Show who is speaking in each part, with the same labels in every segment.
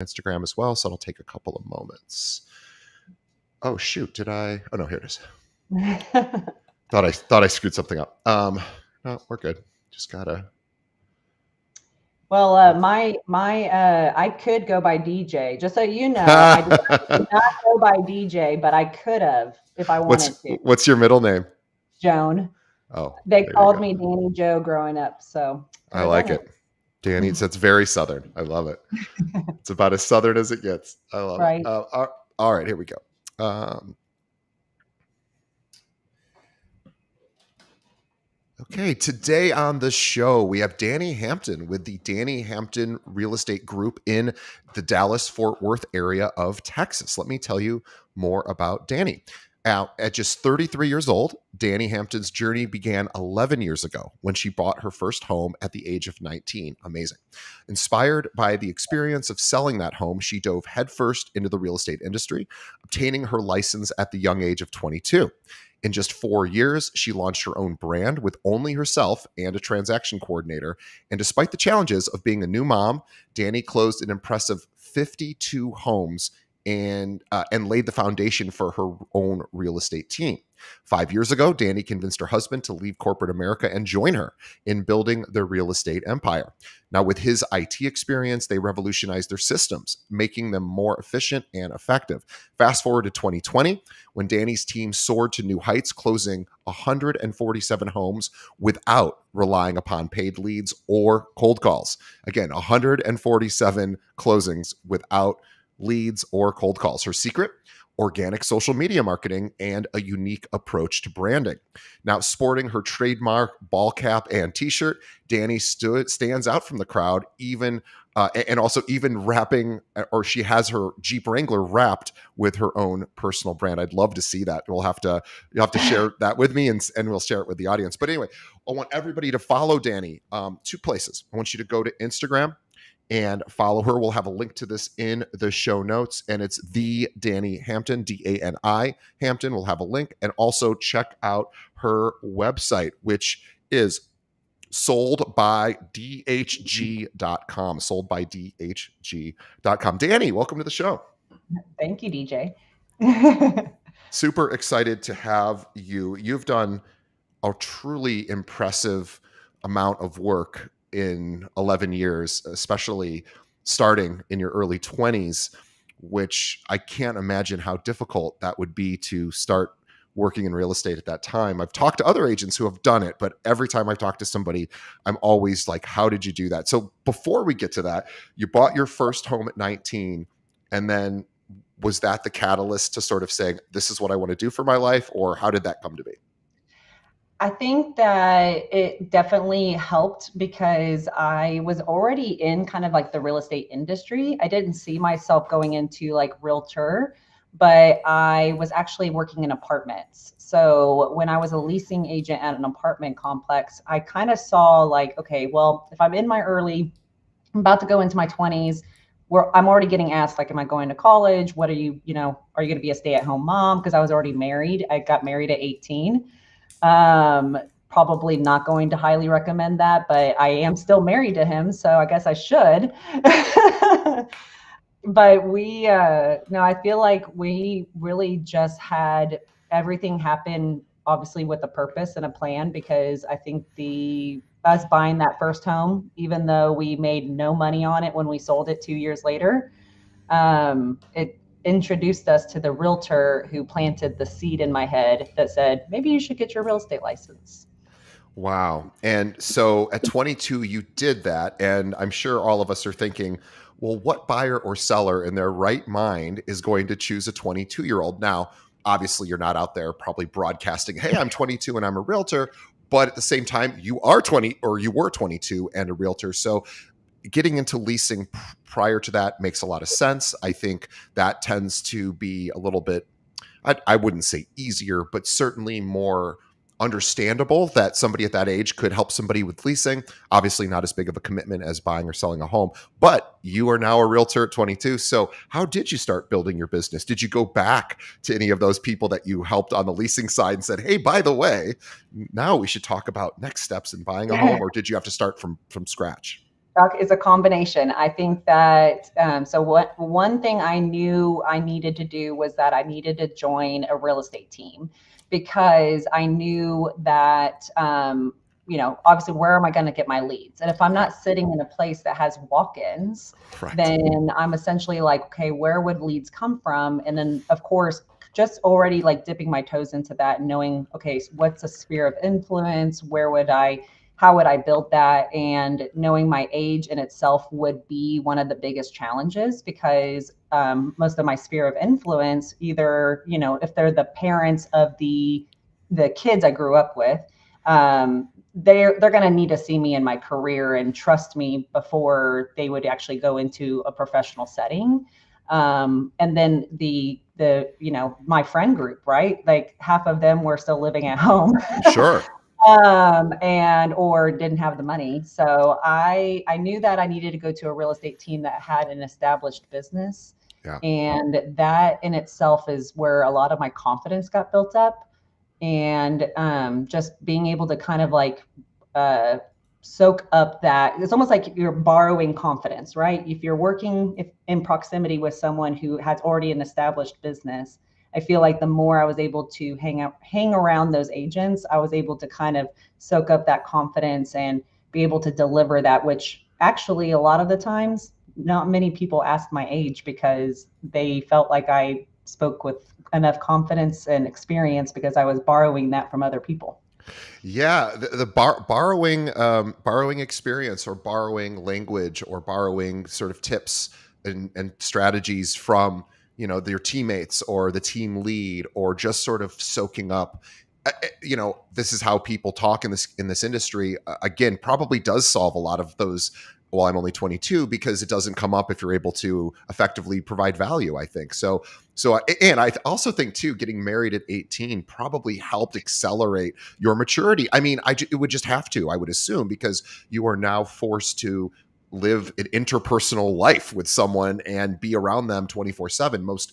Speaker 1: Instagram as well, so it'll take a couple of moments. Oh shoot, oh no, here it is. Thought I screwed something up. No, we're good. Just gotta.
Speaker 2: Well, I could go by DJ. Just so you know, I did not go by DJ, but I could have if I wanted to.
Speaker 1: What's your middle name?
Speaker 2: Joan.
Speaker 1: Oh,
Speaker 2: They
Speaker 1: there you
Speaker 2: called
Speaker 1: go.
Speaker 2: me Danny Joe growing up, so
Speaker 1: I
Speaker 2: put it
Speaker 1: like
Speaker 2: in.
Speaker 1: it. Danny, that's very Southern. I love it. It's about as Southern as it gets. I love it.
Speaker 2: Right.
Speaker 1: All right, here we go. Okay, today on the show, we have Dani Hampton with the Dani Hampton Real Estate Group in the Dallas-Fort Worth area of Texas. Let me tell you more about Dani. Now, at just 33 years old, Dani Hampton's journey began 11 years ago when she bought her first home at the age of 19. Amazing. Inspired by the experience of selling that home, she dove headfirst into the real estate industry, obtaining her license at the young age of 22. In just 4 years, she launched her own brand with only herself and a transaction coordinator. And despite the challenges of being a new mom, Dani closed an impressive 52 homes and laid the foundation for her own real estate team. 5 years ago, Dani convinced her husband to leave corporate America and join her in building their real estate empire. Now, with his IT experience, they revolutionized their systems, making them more efficient and effective. Fast forward to 2020, when Dani's team soared to new heights, closing 147 homes without relying upon paid leads or cold calls. Again, 147 closings without leads or cold calls. Her secret? Organic social media marketing and a unique approach to branding. Now, sporting her trademark ball cap and t-shirt, Dani stands out from the crowd, even wrapping, or she has her Jeep Wrangler wrapped with her own personal brand. I'd love to see that. You'll have to share that with me, and we'll share it with the audience. But anyway, I want everybody to follow Dani. 2 places. I want you to go to Instagram and follow her. We'll have a link to this in the show notes, and it's the Dani Hampton, Dani Hampton. We'll have a link, and also check out her website, which is soldbydhg.com. Soldbydhg.com. Dani, welcome to the show.
Speaker 2: Thank you, DJ.
Speaker 1: Super excited to have you. You've done a truly impressive amount of work in 11 years, especially starting in your early 20s, which I can't imagine how difficult that would be to start working in real estate at that time. I've talked to other agents who have done it, but every time I've talked to somebody, I'm always like, how did you do that? So before we get to that, you bought your first home at 19, and then was that the catalyst to sort of saying, this is what I want to do for my life, or how did that come to be?
Speaker 2: I think that it definitely helped because I was already in kind of like the real estate industry. I didn't see myself going into like realtor, but I was actually working in apartments. So when I was a leasing agent at an apartment complex, I kind of saw like, okay, well, if I'm I'm about to go into my 20s, where I'm already getting asked, like, am I going to college? What are you going to be a stay-at-home mom? Because I was already married. I got married at 18. Probably not going to highly recommend that, but I am still married to him, so I guess I should. But no, I feel like we really just had everything happen, obviously with a purpose and a plan, because I think us buying that first home, even though we made no money on it when we sold it 2 years later, it introduced us to the realtor who planted the seed in my head that said, maybe you should get your real estate license.
Speaker 1: Wow. And so at 22, you did that. And I'm sure all of us are thinking, well, what buyer or seller in their right mind is going to choose a 22-year-old? Now, obviously, you're not out there probably broadcasting, hey, I'm 22 and I'm a realtor. But at the same time, you are 20, or you were 22 and a realtor. So getting into leasing prior to that makes a lot of sense. I think that tends to be a little bit, I wouldn't say easier, but certainly more understandable that somebody at that age could help somebody with leasing. Obviously not as big of a commitment as buying or selling a home, but you are now a realtor at 22. So how did you start building your business? Did you go back to any of those people that you helped on the leasing side and said, hey, by the way, now we should talk about next steps in buying a home? Or did you have to start from scratch?
Speaker 2: It's a combination. I think that so what one thing I knew I needed to do was that I needed to join a real estate team because I knew that obviously where am I going to get my leads? And if I'm
Speaker 1: Yeah.
Speaker 2: not sitting in a place that has walk-ins,
Speaker 1: Right.
Speaker 2: then I'm essentially like, okay, where would leads come from? And then of course, just already like dipping my toes into that and knowing, okay, so what's a sphere of influence? How would I build that? And knowing my age in itself would be one of the biggest challenges because most of my sphere of influence, either, if they're the parents of the kids I grew up with, they're going to need to see me in my career and trust me before they would actually go into a professional setting. And then my friend group, right? Like half of them were still living at home.
Speaker 1: Sure.
Speaker 2: And or didn't have the money. So I knew that I needed to go to a real estate team that had an established business.
Speaker 1: Yeah.
Speaker 2: And that in itself is where a lot of my confidence got built up. And just being able to kind of like soak up that it's almost like you're borrowing confidence, right? If you're working in proximity with someone who has already an established business, I feel like the more I was able to hang around those agents, I was able to kind of soak up that confidence and be able to deliver that, which actually a lot of the times, not many people asked my age because they felt like I spoke with enough confidence and experience because I was borrowing that from other people.
Speaker 1: Yeah, the borrowing experience or borrowing language or borrowing sort of tips and strategies from their teammates or the team lead or just sort of soaking up. This is how people talk in this industry. Again, probably does solve a lot of those. Well, I'm only 22 because it doesn't come up if you're able to effectively provide value. I think so. And I also think too, getting married at 18 probably helped accelerate your maturity. I mean, it would just have to, I would assume, because you are now forced to live an interpersonal life with someone and be around them 24/7. Most,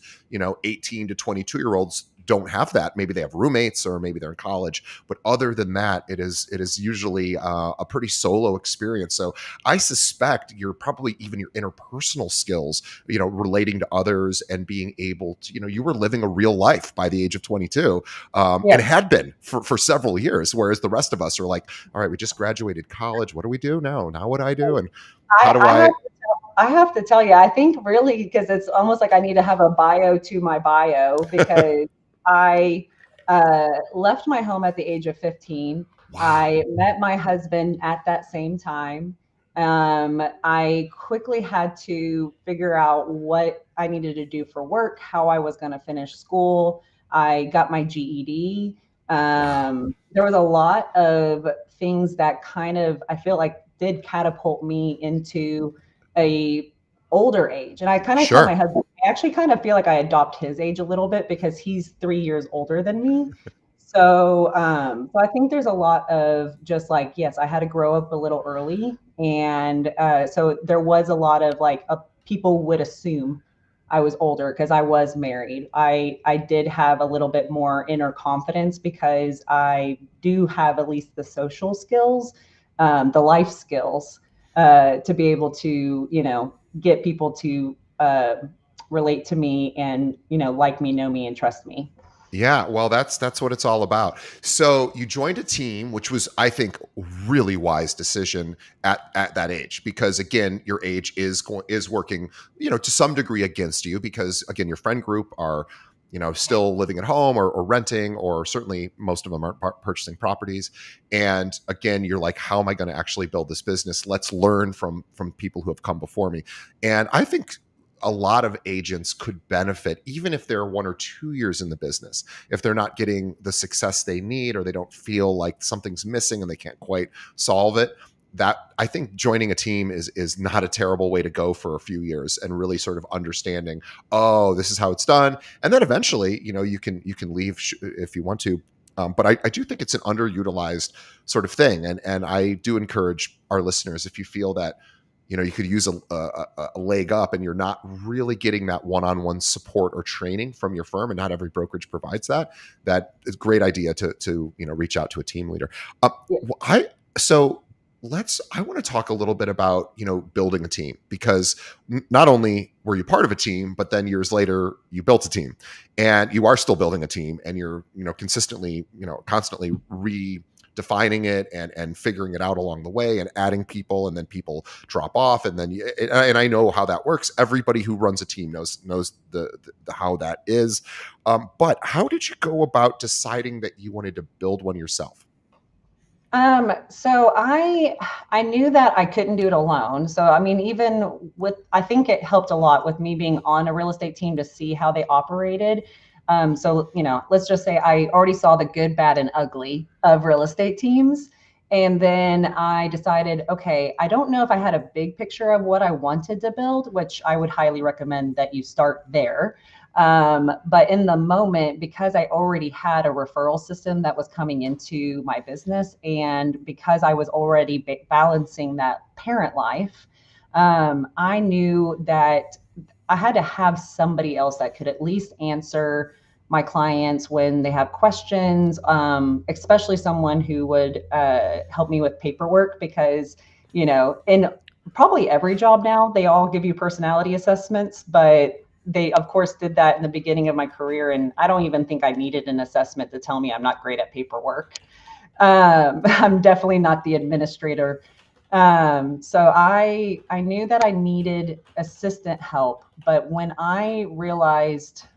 Speaker 1: 18 to 22 year olds don't have that. Maybe they have roommates or maybe they're in college, but other than that, it is usually a pretty solo experience. So I suspect you're probably even your interpersonal skills, relating to others and being able to, you were living a real life by the age of 22, and
Speaker 2: Yes.
Speaker 1: had been for several years. Whereas the rest of us are like, all right, we just graduated college. What do we do now? Now what do I do? And how
Speaker 2: I,
Speaker 1: do
Speaker 2: I
Speaker 1: I?
Speaker 2: have I have to tell you, I think really because it's almost like I need to have a bio to my bio because I left my home at the age of 15.
Speaker 1: Wow.
Speaker 2: I met my husband at that same time. I quickly had to figure out what I needed to do for work, how I was going to finish school. I got my GED.
Speaker 1: Wow.
Speaker 2: There was a lot of things that kind of I feel like did catapult me into a older age. And I kind of tell my
Speaker 1: Sure.
Speaker 2: husband, I actually kind of feel like I adopt his age a little bit because he's 3 years older than me. So I think there's a lot of just like, yes, I had to grow up a little early. And so there was a lot of like, people would assume I was older because I was married. I did have a little bit more inner confidence because I do have at least the social skills, the life skills to be able to, get people to relate to me and, like me, know me, and trust me.
Speaker 1: Yeah, well, that's what it's all about. So you joined a team, which was, I think, really wise decision at that age, because again, your age is working, to some degree against you, because again, your friend group are, still living at home or renting, or certainly most of them aren't purchasing properties. And again, you're like, how am I going to actually build this business? Let's learn from people who have come before me. And I think a lot of agents could benefit, even if they're 1 or 2 years in the business, if they're not getting the success they need or they don't feel like something's missing and they can't quite solve it. That, I think, joining a team is not a terrible way to go for a few years and really sort of understanding, oh, this is how it's done. And then eventually, you can leave if you want to. But I do think it's an underutilized sort of thing. And I do encourage our listeners, if you feel that you could use a leg up and you're not really getting that one-on-one support or training from your firm, and not every brokerage provides that is a great idea to reach out to a team leader. uh,
Speaker 2: Yeah.
Speaker 1: I so I want to talk a little bit about, building a team, because not only were you part of a team, but then years later you built a team, and you are still building a team, and you're, consistently, constantly redefining it and figuring it out along the way, and adding people, and then people drop off, and then and I know how that works. Everybody who runs a team knows the how that is. But how did you go about deciding that you wanted to build one yourself?
Speaker 2: So I knew that I couldn't do it alone. So I mean, even with I think it helped a lot with me being on a real estate team to see how they operated. So let's just say I already saw the good, bad, and ugly of real estate teams. And then I decided, okay, I don't know if I had a big picture of what I wanted to build, which I would highly recommend that you start there. But in the moment, because I already had a referral system that was coming into my business, and because I was already balancing that parent life, I knew that I had to have somebody else that could at least answer my clients when they have questions, especially someone who would help me with paperwork, because, in probably every job now, they all give you personality assessments, but they of course did that in the beginning of my career, and I don't even think I needed an assessment to tell me I'm not great at paperwork. I'm definitely not the administrator. So I knew that I needed assistant help, but when I realized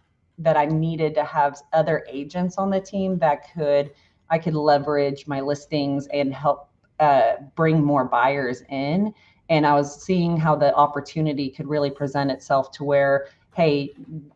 Speaker 2: that I needed to have other agents on the team that I could leverage my listings and help bring more buyers in. And I was seeing how the opportunity could really present itself to where, hey,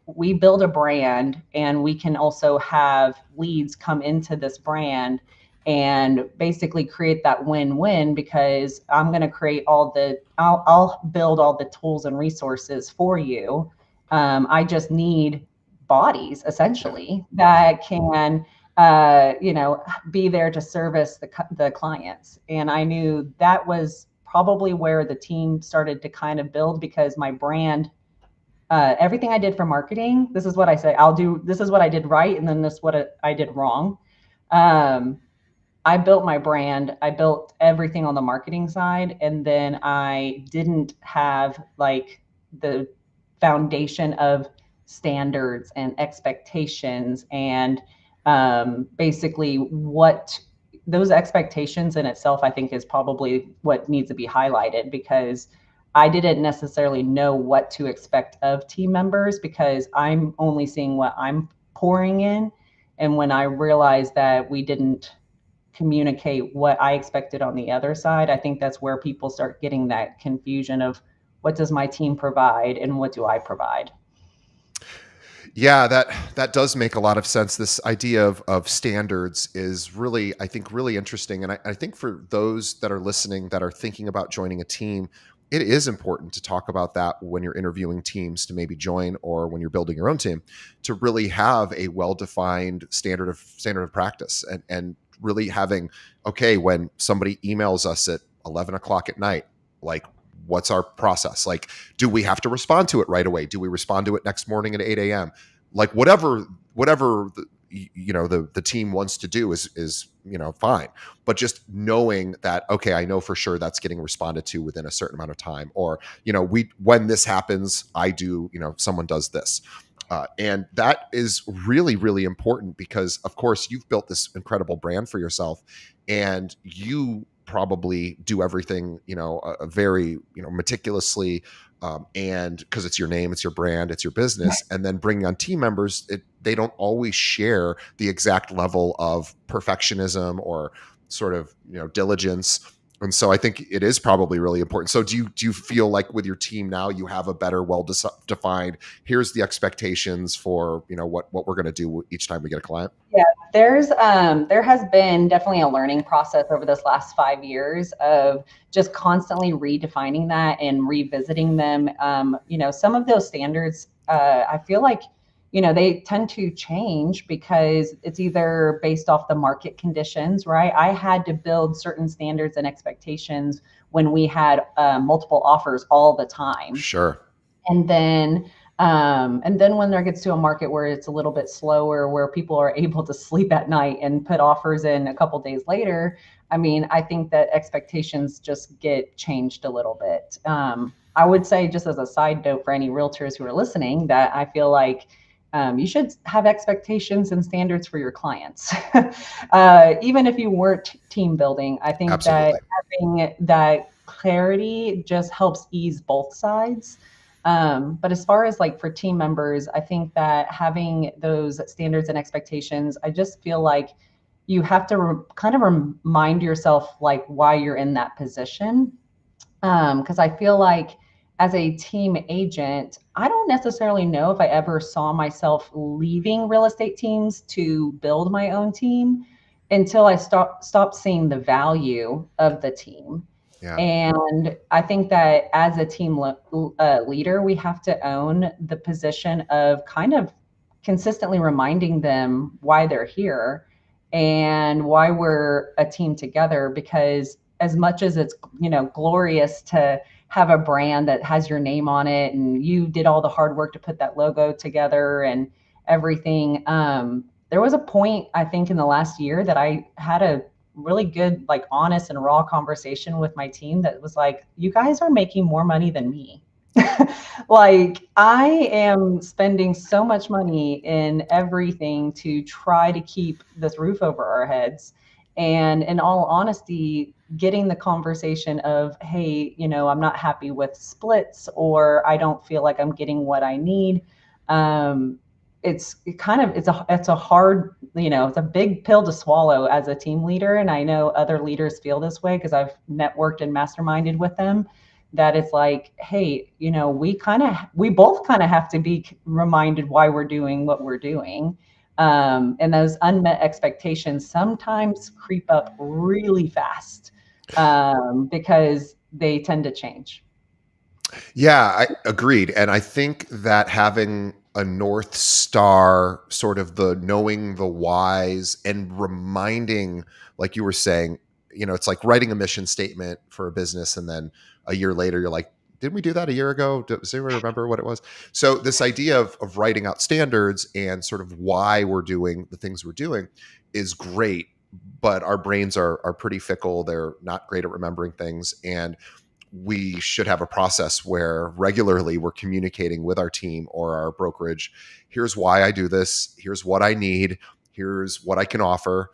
Speaker 2: we build a brand and we can also have leads come into this brand and basically create that win-win, because I'm going to create I'll build all the tools and resources for you. I just need bodies
Speaker 1: Yeah.
Speaker 2: essentially that can, be there to service the clients. And I knew that was probably where the team started to kind of build, because my brand, everything I did for marketing, this is what I say I'll do. This is what I did right. And then this is what I did wrong. Um, I built my brand. I built everything on the marketing side. And then I didn't have like the foundation of standards and expectations, and basically what those expectations in itself, I think, is probably what needs to be highlighted, because I didn't necessarily know what to expect of team members, because I'm only seeing what I'm pouring in. And when I realized that we didn't communicate what I expected on the other side, I think that's where people start getting that confusion of what does my team provide and what do I provide?
Speaker 1: Yeah, that does make a lot of sense. This idea of standards is really, I think, really interesting. And I think for those that are listening that are thinking about joining a team, it is important to talk about that when you're interviewing teams to maybe join, or when you're building your own team, to really have a well-defined standard of practice, and really having, okay, when somebody emails us at 11 o'clock at night, like, what's our process? Like, do we have to respond to it right away? Do we respond to it next morning at 8 a.m.? Like, whatever the team wants to do is fine. But just knowing that, okay, I know for sure that's getting responded to within a certain amount of time, or we when this happens, I do, someone does this. And that is really, really important, because, of course, you've built this incredible brand for yourself, and you probably do everything, very, meticulously, and because it's your name, it's your brand, it's your business. And then bringing on team members, they don't always share the exact level of perfectionism or sort of, diligence. And so I think it is probably really important. So do you feel like with your team now you have a better, defined, here's the expectations for, what we're going to do each time we get a client?
Speaker 2: Yeah, there has been definitely a learning process over this last 5 years of just constantly redefining that and revisiting them. Some of those standards, I feel like, they tend to change because it's either based off the market conditions, right? I had to build certain standards and expectations when we had multiple offers all the time.
Speaker 1: Sure.
Speaker 2: And then when there gets to a market where it's a little bit slower, where people are able to sleep at night and put offers in a couple days later, I mean, I think that expectations just get changed a little bit. I would say, just as a side note for any realtors who are listening, that I feel like you should have expectations and standards for your clients. Even if you weren't team building, I think that
Speaker 1: Absolutely.
Speaker 2: having that clarity just helps ease both sides. But as far as like for team members, I think that having those standards and expectations, I just feel like you have to kind of remind yourself like why you're in that position. Because I feel like as a team agent, I don't necessarily know if I ever saw myself leaving real estate teams to build my own team until I stopped seeing the value of the team.
Speaker 1: Yeah.
Speaker 2: And I think that as a team leader, we have to own the position of kind of consistently reminding them why they're here and why we're a team together. Because as much as it's, glorious to have a brand that has your name on it and you did all the hard work to put that logo together and everything, there was a point, I think, in the last year that I had a really good, like, honest and raw conversation with my team that was like, you guys are making more money than me. Like, I am spending so much money in everything to try to keep this roof over our heads. And in all honesty, getting the conversation of, hey, I'm not happy with splits, or I don't feel like I'm getting what I need. It's a hard, it's a big pill to swallow as a team leader. And I know other leaders feel this way because I've networked and masterminded with them, that it's like, hey, we both kind of have to be reminded why we're doing what we're doing. And those unmet expectations sometimes creep up really fast, because they tend to change.
Speaker 1: Yeah, I agreed. And I think that having a North Star, sort of the knowing the whys and reminding, like you were saying, it's like writing a mission statement for a business. And then a year later, you're like, didn't we do that a year ago? Does anyone remember what it was? So, this idea of writing out standards and sort of why we're doing the things we're doing is great. But our brains are pretty fickle. They're not great at remembering things. And we should have a process where regularly we're communicating with our team or our brokerage. Here's why I do this. Here's what I need. Here's what I can offer.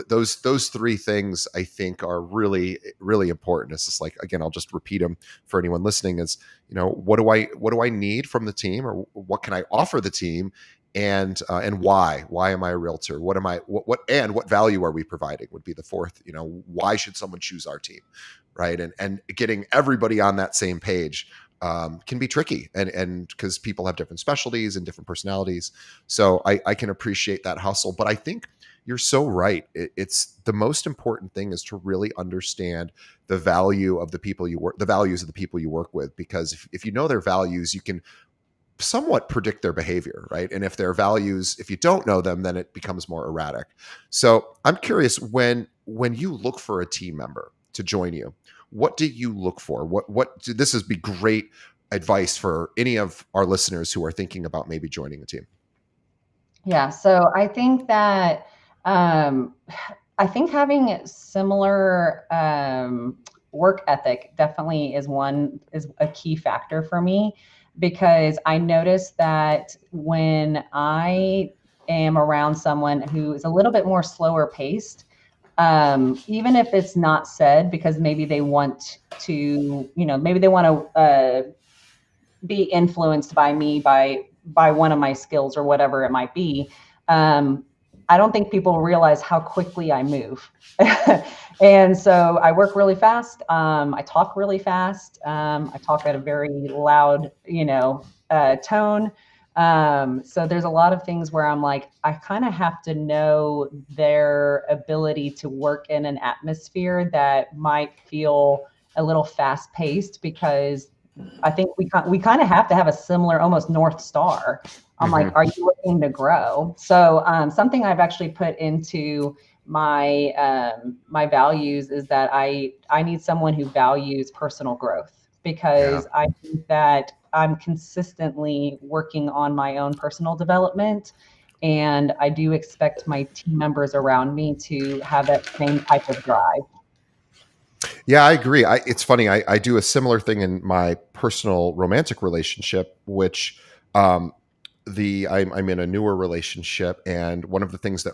Speaker 1: Those three things I think are really, really important. It's just like, again, I'll just repeat them for anyone listening. Is, what do I need from the team, or what can I offer the team, and why am I a realtor? What am I and what value are we providing would be the fourth. Why should someone choose our team, right? And getting everybody on that same page can be tricky, and because people have different specialties and different personalities. So I can appreciate that hustle, but I think you're so right. It's the most important thing is to really understand the value of the people you work, the values of the people you work with, because if you know their values, you can somewhat predict their behavior, right? And if their values, if you don't know them, then it becomes more erratic. So I'm curious, when you look for a team member to join you, what do you look for? This would be great advice for any of our listeners who are thinking about maybe joining a team.
Speaker 2: Yeah, so I think that um, I think having similar work ethic definitely is a key factor for me, because I notice that when I am around someone who is a little bit more slower paced, even if it's not said, because maybe they want to, maybe they want to be influenced by me, by one of my skills or whatever it might be. um, I don't think people realize how quickly I move. And so I work really fast. I talk really fast. I talk at a very loud, tone. So there's a lot of things where I'm like, I kind of have to know their ability to work in an atmosphere that might feel a little fast paced, because I think we kind of have to have a similar, almost North Star. I'm like,
Speaker 1: Mm-hmm.
Speaker 2: are you looking to grow? So something I've actually put into my values is that I need someone who values personal growth,
Speaker 1: Yeah.
Speaker 2: because I think that I'm consistently working on my own personal development. And I do expect my team members around me to have that same type of drive.
Speaker 1: Yeah, I agree. It's funny. I do a similar thing in my personal romantic relationship, which um, I'm in a newer relationship, and one of the things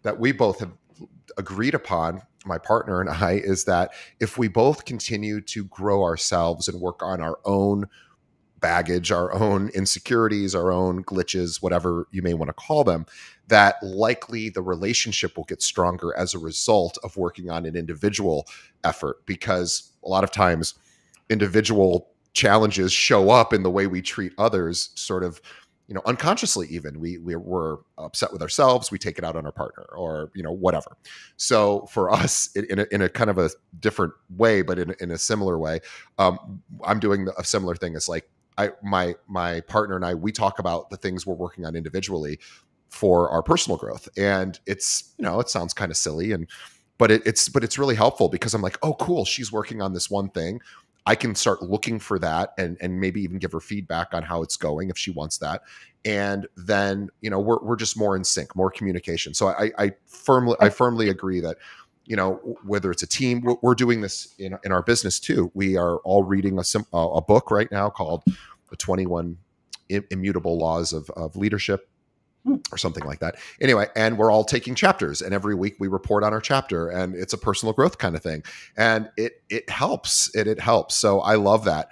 Speaker 1: that we both have agreed upon, my partner and I, is that if we both continue to grow ourselves and work on our own baggage, our own insecurities, our own glitches, whatever you may want to call them, that likely the relationship will get stronger as a result of working on an individual effort. Because a lot of times, individual challenges show up in the way we treat others, sort of, unconsciously. Even we're upset with ourselves, we take it out on our partner, or whatever. So for us, in a kind of a different way, but in a similar way, I'm doing a similar thing. It's like my partner and I, we talk about the things we're working on individually for our personal growth, and it's, it sounds kind of silly, and but it's really helpful, because I'm like, oh cool, she's working on this one thing. I can start looking for that, and maybe even give her feedback on how it's going if she wants that. And then, we're just more in sync, more communication. So I firmly agree that, whether it's a team, we're doing this in our business too. We are all reading a book right now called The 21 Immutable Laws of Leadership, or something like that. Anyway, and we're all taking chapters, and every week we report on our chapter, and it's a personal growth kind of thing. And it helps. It helps. So I love that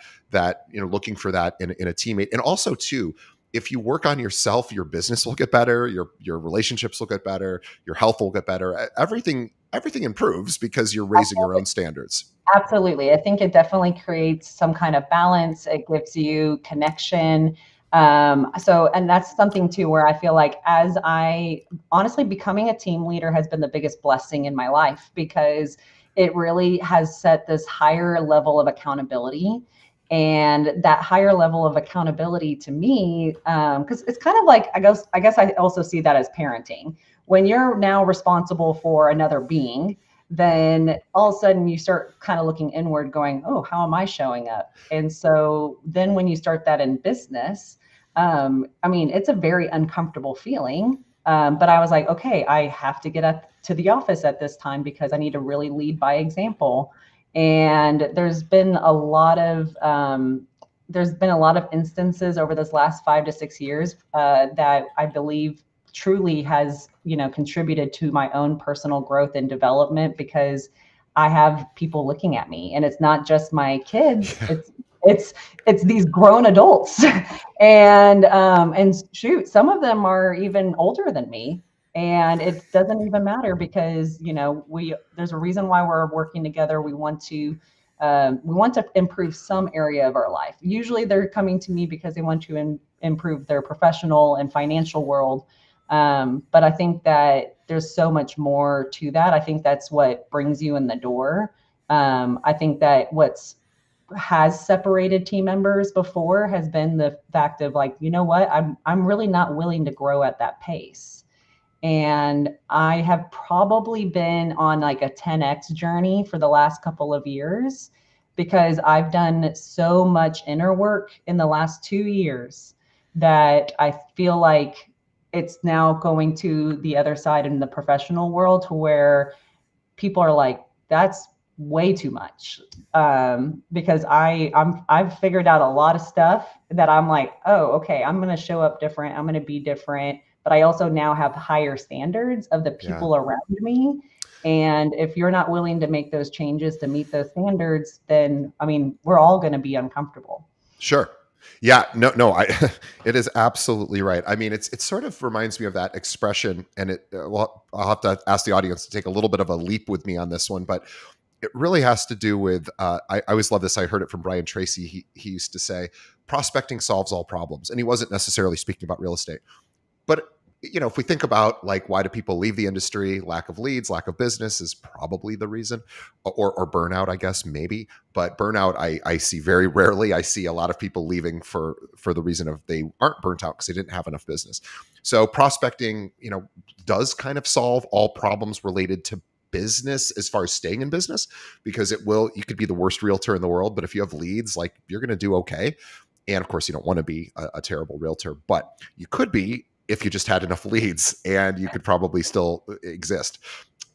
Speaker 1: looking for that in a teammate. And also too, if you work on yourself, your business will get better, your relationships will get better, your health will get better. Everything improves because you're raising your own standards.
Speaker 2: Absolutely. I think it definitely creates some kind of balance. It gives you connection. And that's something too, where I feel like, as I honestly, becoming a team leader has been the biggest blessing in my life, because it really has set this higher level of accountability. And that higher level of accountability to me, because it's kind of like, I guess I also see that as parenting. When you're now responsible for another being, then all of a sudden you start kind of looking inward, going, oh, how am I showing up? And so then when you start that in business, I mean, it's a very uncomfortable feeling. But I was like, okay, I have to get up to the office at this time, because I need to really lead by example. And there's been a lot of instances over this last 5 to 6 years that I believe truly has, contributed to my own personal growth and development, because I have people looking at me, and it's not just my kids.
Speaker 1: Yeah.
Speaker 2: It's these grown adults, and shoot, some of them are even older than me, and it doesn't even matter, because there's a reason why we're working together. We want to improve some area of our life. Usually they're coming to me because they want to improve their professional and financial world. But I think that there's so much more to that. I think that's what brings you in the door. I think that what's has separated team members before has been the fact of, like, you know what, I'm really not willing to grow at that pace. And I have probably been on like a 10x journey for the last couple of years, because I've done so much inner work in the last 2 years that I feel like it's now going to the other side in the professional world, to where people are like, that's way too much. Because I've figured out a lot of stuff that I'm like, oh, okay, I'm going to show up different. I'm going to be different. But I also now have higher standards of the
Speaker 1: Yeah.
Speaker 2: people around me. And if you're not willing to make those changes to meet those standards, then, I mean, we're all going to be uncomfortable.
Speaker 1: Sure. Yeah, no, it is absolutely right. I mean, it sort of reminds me of that expression, and well, I'll have to ask the audience to take a little bit of a leap with me on this one, but it really has to do with, I always love this. I heard it from Brian Tracy. He used to say, prospecting solves all problems. And he wasn't necessarily speaking about real estate. But if we think about, like, why do people leave the industry? Lack of leads, lack of business is probably the reason, or burnout, I guess, maybe. But burnout, I see very rarely. I see a lot of people leaving for the reason of they aren't burnt out because they didn't have enough business. So prospecting, does kind of solve all problems related to business, as far as staying in business, because you could be the worst realtor in the world, but if you have leads, like, you're going to do okay. And of course, you don't want to be a terrible realtor, but you could be if you just had enough leads, and you could probably still exist.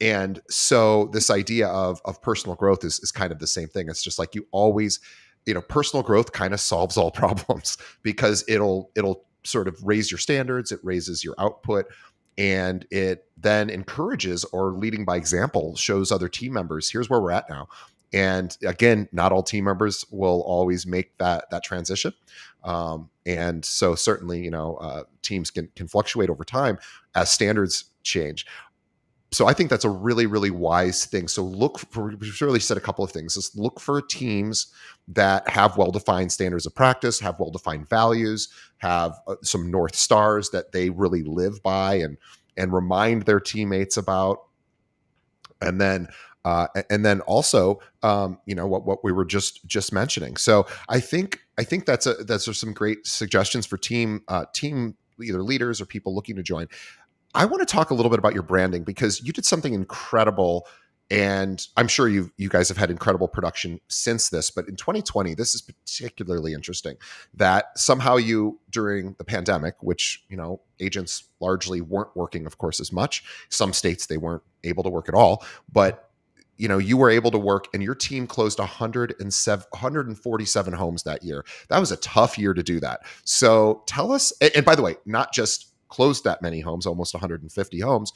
Speaker 1: And so this idea of personal growth is kind of the same thing. It's just like you always, personal growth kind of solves all problems, because it'll sort of raise your standards, it raises your output, and it then encourages, or leading by example, shows other team members, here's where we're at now. And again, not all team members will always make that transition. And so certainly, teams can fluctuate over time as standards change. So I think that's a really, really wise thing. So we've really said a couple of things. Just look for teams that have well-defined standards of practice, have well-defined values, have some North Stars that they really live by and remind their teammates about. And then also, what we were just mentioning. So I think that's some great suggestions for team either leaders or people looking to join. I want to talk a little bit about your branding, because you did something incredible, and I'm sure you guys have had incredible production since this, but in 2020, this is particularly interesting that somehow you, during the pandemic, which, agents largely weren't working, of course, as much. Some states, they weren't able to work at all, but you were able to work, and your team closed 147 homes that year. That was a tough year to do that. So tell us, and by the way, not just closed that many homes, almost 150 homes,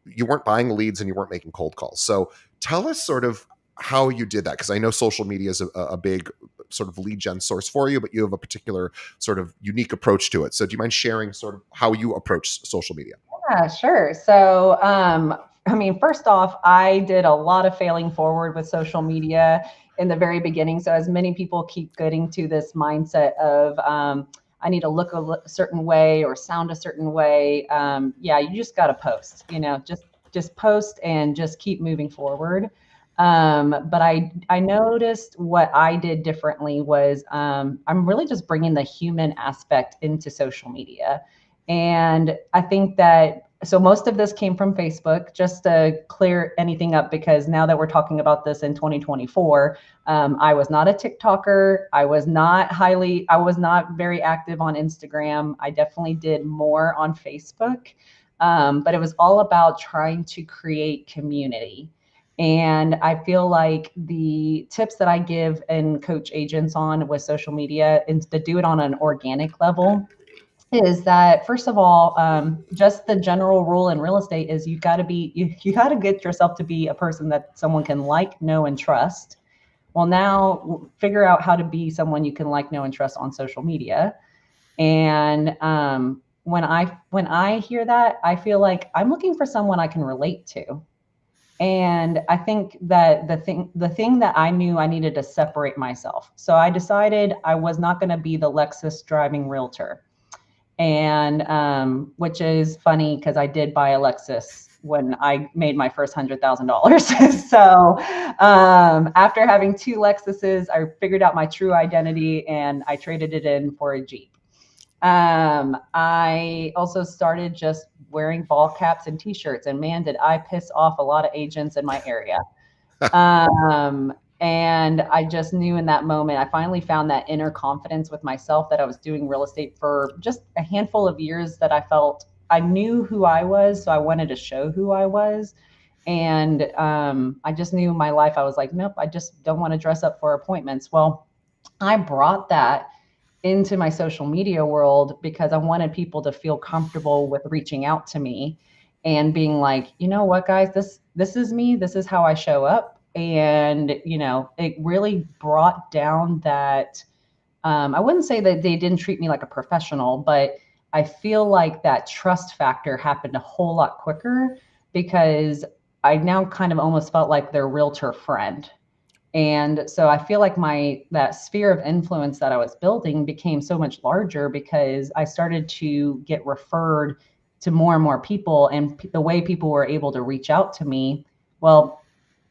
Speaker 1: you weren't buying leads and you weren't making cold calls. So tell us sort of how you did that, because I know social media is a big sort of lead gen source for you, but you have a particular sort of unique approach to it. So do you mind sharing sort of how you approach social media?
Speaker 2: Yeah, sure. So, I mean, first off, I did a lot of failing forward with social media in the very beginning. So, as many people keep getting to this mindset of, I need to look a certain way or sound a certain way. Yeah, you just got to post, just post and just keep moving forward. But I noticed what I did differently was, I'm really just bringing the human aspect into social media. And I think that, so most of this came from Facebook, just to clear anything up, because now that we're talking about this in 2024, I was not a TikToker. I was not very active on Instagram. I definitely did more on Facebook. But it was all about trying to create community. And I feel like the tips that I give and coach agents on with social media is to do it on an organic level. Is that, first of all, just the general rule in real estate is you got to get yourself to be a person that someone can like, know, and trust. Well, now figure out how to be someone you can like, know, and trust on social media. And when I hear that, I feel like I'm looking for someone I can relate to. And I think that the thing that I knew, I needed to separate myself. So I decided I was not going to be the Lexus driving realtor. And which is funny, because I did buy a Lexus when I made my first $100,000. So after having two Lexuses, I figured out my true identity and I traded it in for a Jeep. I also started just wearing ball caps and t-shirts, and man, did I piss off a lot of agents in my area. Um, and I just knew in that moment, I finally found that inner confidence with myself that I was doing real estate for just a handful of years, that I felt I knew who I was. So I wanted to show who I was. And I just knew my life. I was like, nope, I just don't want to dress up for appointments. Well, I brought that into my social media world because I wanted people to feel comfortable with reaching out to me and being like, you know what, guys, this is me. This is how I show up. And, it really brought down that, I wouldn't say that they didn't treat me like a professional, but I feel like that trust factor happened a whole lot quicker, because I now kind of almost felt like their realtor friend. And so I feel like that sphere of influence that I was building became so much larger, because I started to get referred to more and more people, and the way people were able to reach out to me. Well,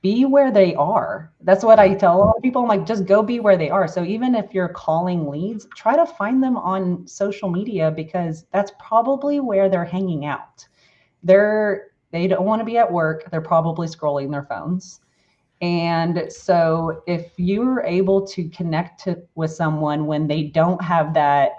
Speaker 2: be where they are. That's what I
Speaker 1: Yeah.
Speaker 2: tell a lot of people. I'm like, just go be where they are. So even if you're calling leads, try to find them on social media, because that's probably where they're hanging out. They don't want to be at work. They're probably scrolling their phones. And so if you're able to connect with someone when they don't have that,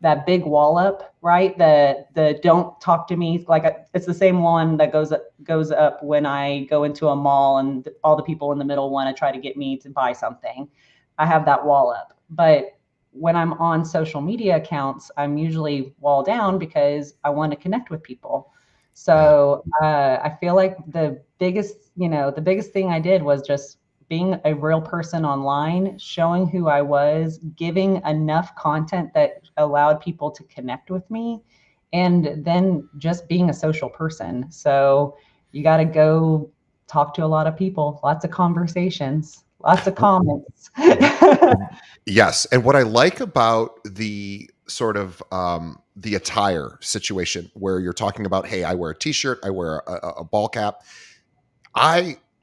Speaker 2: that big wall up, right? The don't talk to me, like it's the same one that goes up when I go into a mall and all the people in the middle want to try to get me to buy something. I have that wall up. But when I'm on social media accounts, I'm usually wall down because I want to connect with people.
Speaker 1: Yeah.
Speaker 2: So I feel like the biggest thing I did was just being a real person online, showing who I was, giving enough content that allowed people to connect with me, and then just being a social person. So you got to go talk to a lot of people, lots of conversations, lots of comments.
Speaker 1: Yes, and what I like about the sort of the attire situation where you're talking about, hey, I wear a t-shirt, I wear a ball cap.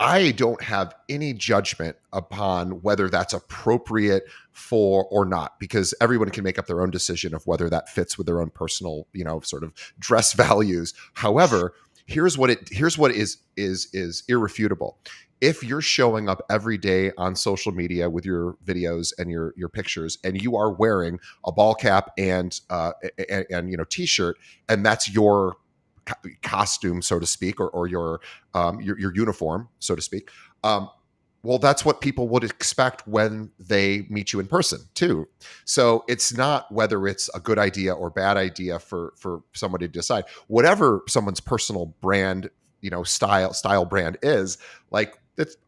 Speaker 1: I don't have any judgment upon whether that's appropriate for or not, because everyone can make up their own decision of whether that fits with their own personal, sort of dress values. However, here's what is irrefutable. If you're showing up every day on social media with your videos and your pictures, and you are wearing a ball cap and t-shirt, and that's your costume, so to speak, or your uniform, so to speak. Well, that's what people would expect when they meet you in person too. So it's not whether it's a good idea or bad idea for somebody to decide. Whatever someone's personal brand, style brand is, like,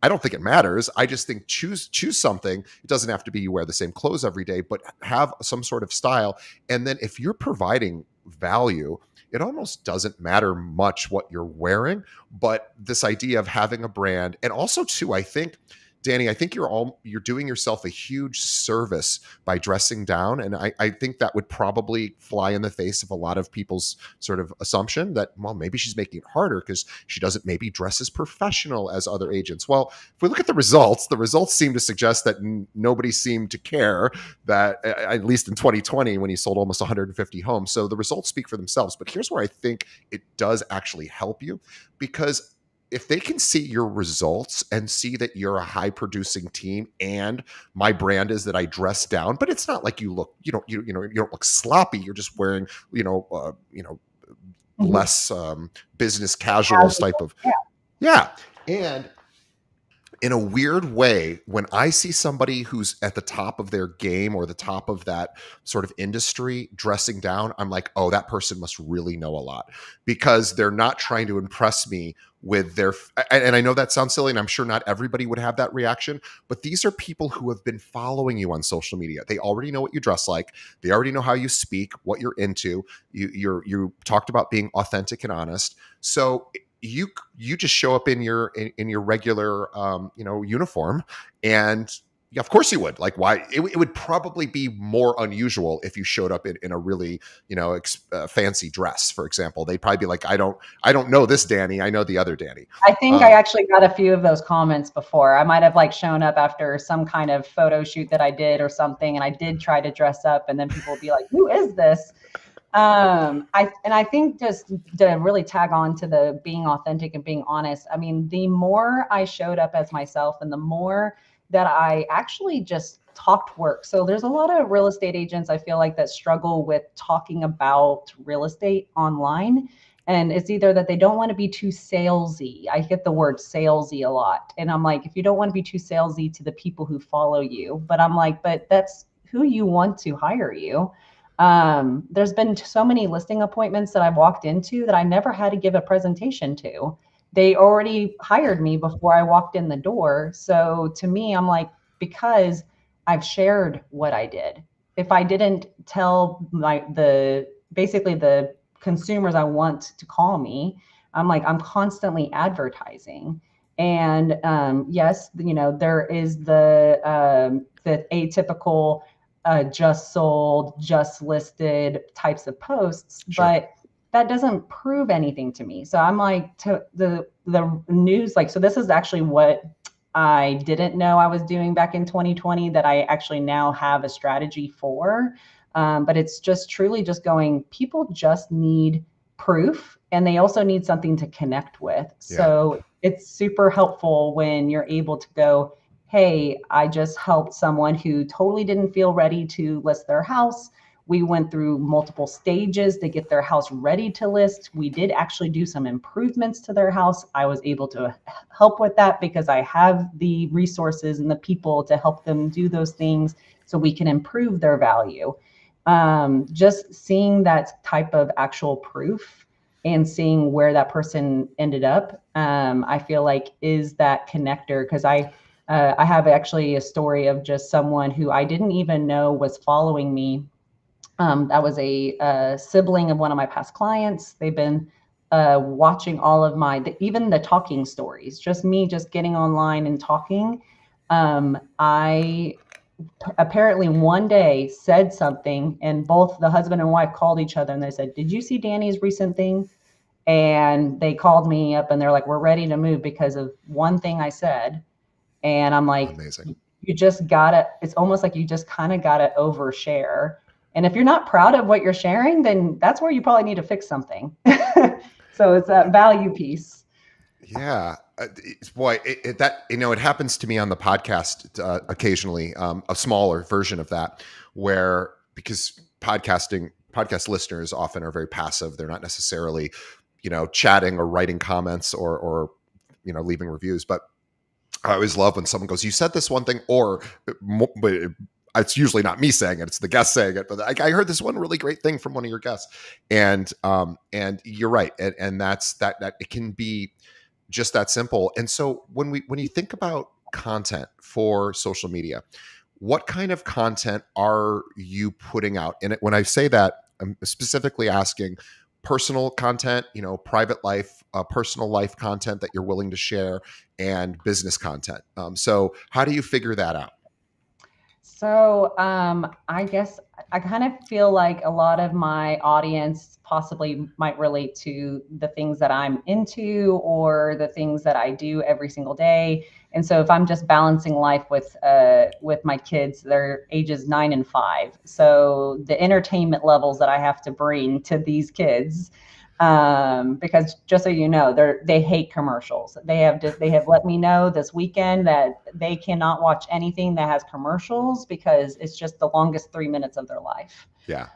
Speaker 1: I don't think it matters. I just think choose something. It doesn't have to be you wear the same clothes every day, but have some sort of style. And then if you're providing value, it almost doesn't matter much what you're wearing. But this idea of having a brand, and also too, I think, Dani, I think you're doing yourself a huge service by dressing down. And I think that would probably fly in the face of a lot of people's sort of assumption that, well, maybe she's making it harder because she doesn't maybe dress as professional as other agents. Well, if we look at the results seem to suggest that nobody seemed to care, that at least in 2020, when he sold almost 150 homes. So the results speak for themselves. But here's where I think it does actually help you, because if they can see your results and see that you're a high producing team, and my brand is that I dress down, but it's not like you don't look sloppy. You're just wearing,
Speaker 2: Mhm.
Speaker 1: less business casual
Speaker 2: Casual.
Speaker 1: type of,
Speaker 2: Yeah.
Speaker 1: yeah. And in a weird way, when I see somebody who's at the top of their game or the top of that sort of industry dressing down, I'm like, oh, that person must really know a lot, because they're not trying to impress me with their. And I know that sounds silly, and I'm sure not everybody would have that reaction, but these are people who have been following you on social media. They already know what you dress like. They already know how you speak, what you're into. You talked about being authentic and honest. So you just show up in your regular uniform, and yeah, of course you would. Like, why it would probably be more unusual if you showed up in a really fancy dress, for example. They'd probably be like, I don't know this Dani, I know the other Dani.
Speaker 2: I think I actually got a few of those comments before. I might have like shown up after some kind of photo shoot that I did or something, and I did try to dress up, and then people would be like, "Who is this?" I think, just to really tag on to the being authentic and being honest, I mean, the more I showed up as myself and the more that I actually just talked work. So there's a lot of real estate agents, I feel like, that struggle with talking about real estate online. And it's either that they don't want to be too salesy. I get the word salesy a lot. And I'm like, if you don't want to be too salesy to the people who follow you, but I'm like, but that's who you want to hire you. There's been so many listing appointments that I've walked into that I never had to give a presentation to. They already hired me before I walked in the door. So to me, I'm like, because I've shared what I did. If I didn't tell basically the consumers I want to call me, I'm like, I'm constantly advertising. And yes, there is the atypical just sold, just listed types of posts,
Speaker 1: Sure.
Speaker 2: but that doesn't prove anything to me. So I'm like, to the news, like, so this is actually what I didn't know I was doing back in 2020 that I actually now have a strategy for. But it's just truly just going, people just need proof, and they also need something to connect with.
Speaker 1: Yeah.
Speaker 2: So it's super helpful when you're able to go, hey, I just helped someone who totally didn't feel ready to list their house We went through multiple stages to get their house ready to list. We did actually do some improvements to their house. I was able to help with that because I have the resources and the people to help them do those things so we can improve their value. Just seeing that type of actual proof and seeing where that person ended up, I feel like is that connector. Because I have actually a story of just someone who I didn't even know was following me. That was a sibling of one of my past clients. They've been watching all of even the talking stories, just me just getting online and talking. I apparently one day said something, and both the husband and wife called each other and they said, "Did you see Dani's recent thing?" And they called me up and they're like, "We're ready to move because of one thing I said." And I'm like,
Speaker 1: Amazing.
Speaker 2: you just gotta, it's almost like you just kind of gotta overshare. And if you're not proud of what you're sharing, then that's where you probably need to fix something. So it's that value piece.
Speaker 1: Yeah, boy, that it happens to me on the podcast occasionally. A smaller version of that, where because podcast listeners often are very passive. They're not necessarily, chatting or writing comments or leaving reviews. But I always love when someone goes, "You said this one thing," or but it's usually not me saying it; it's the guest saying it. But I heard this one really great thing from one of your guests, and you're right, and that's that it can be just that simple. And so when you think about content for social media, what kind of content are you putting out? And when I say that, I'm specifically asking personal content, private life, personal life content that you're willing to share, and business content. So how do you figure that out?
Speaker 2: So I guess I kind of feel like a lot of my audience possibly might relate to the things that I'm into or the things that I do every single day. And so if I'm just balancing life with my kids, they're ages 9 and 5. So the entertainment levels that I have to bring to these kids, because just so you know, they hate commercials. They have let me know this weekend that they cannot watch anything that has commercials because it's just the longest 3 minutes of their life.
Speaker 1: Yeah.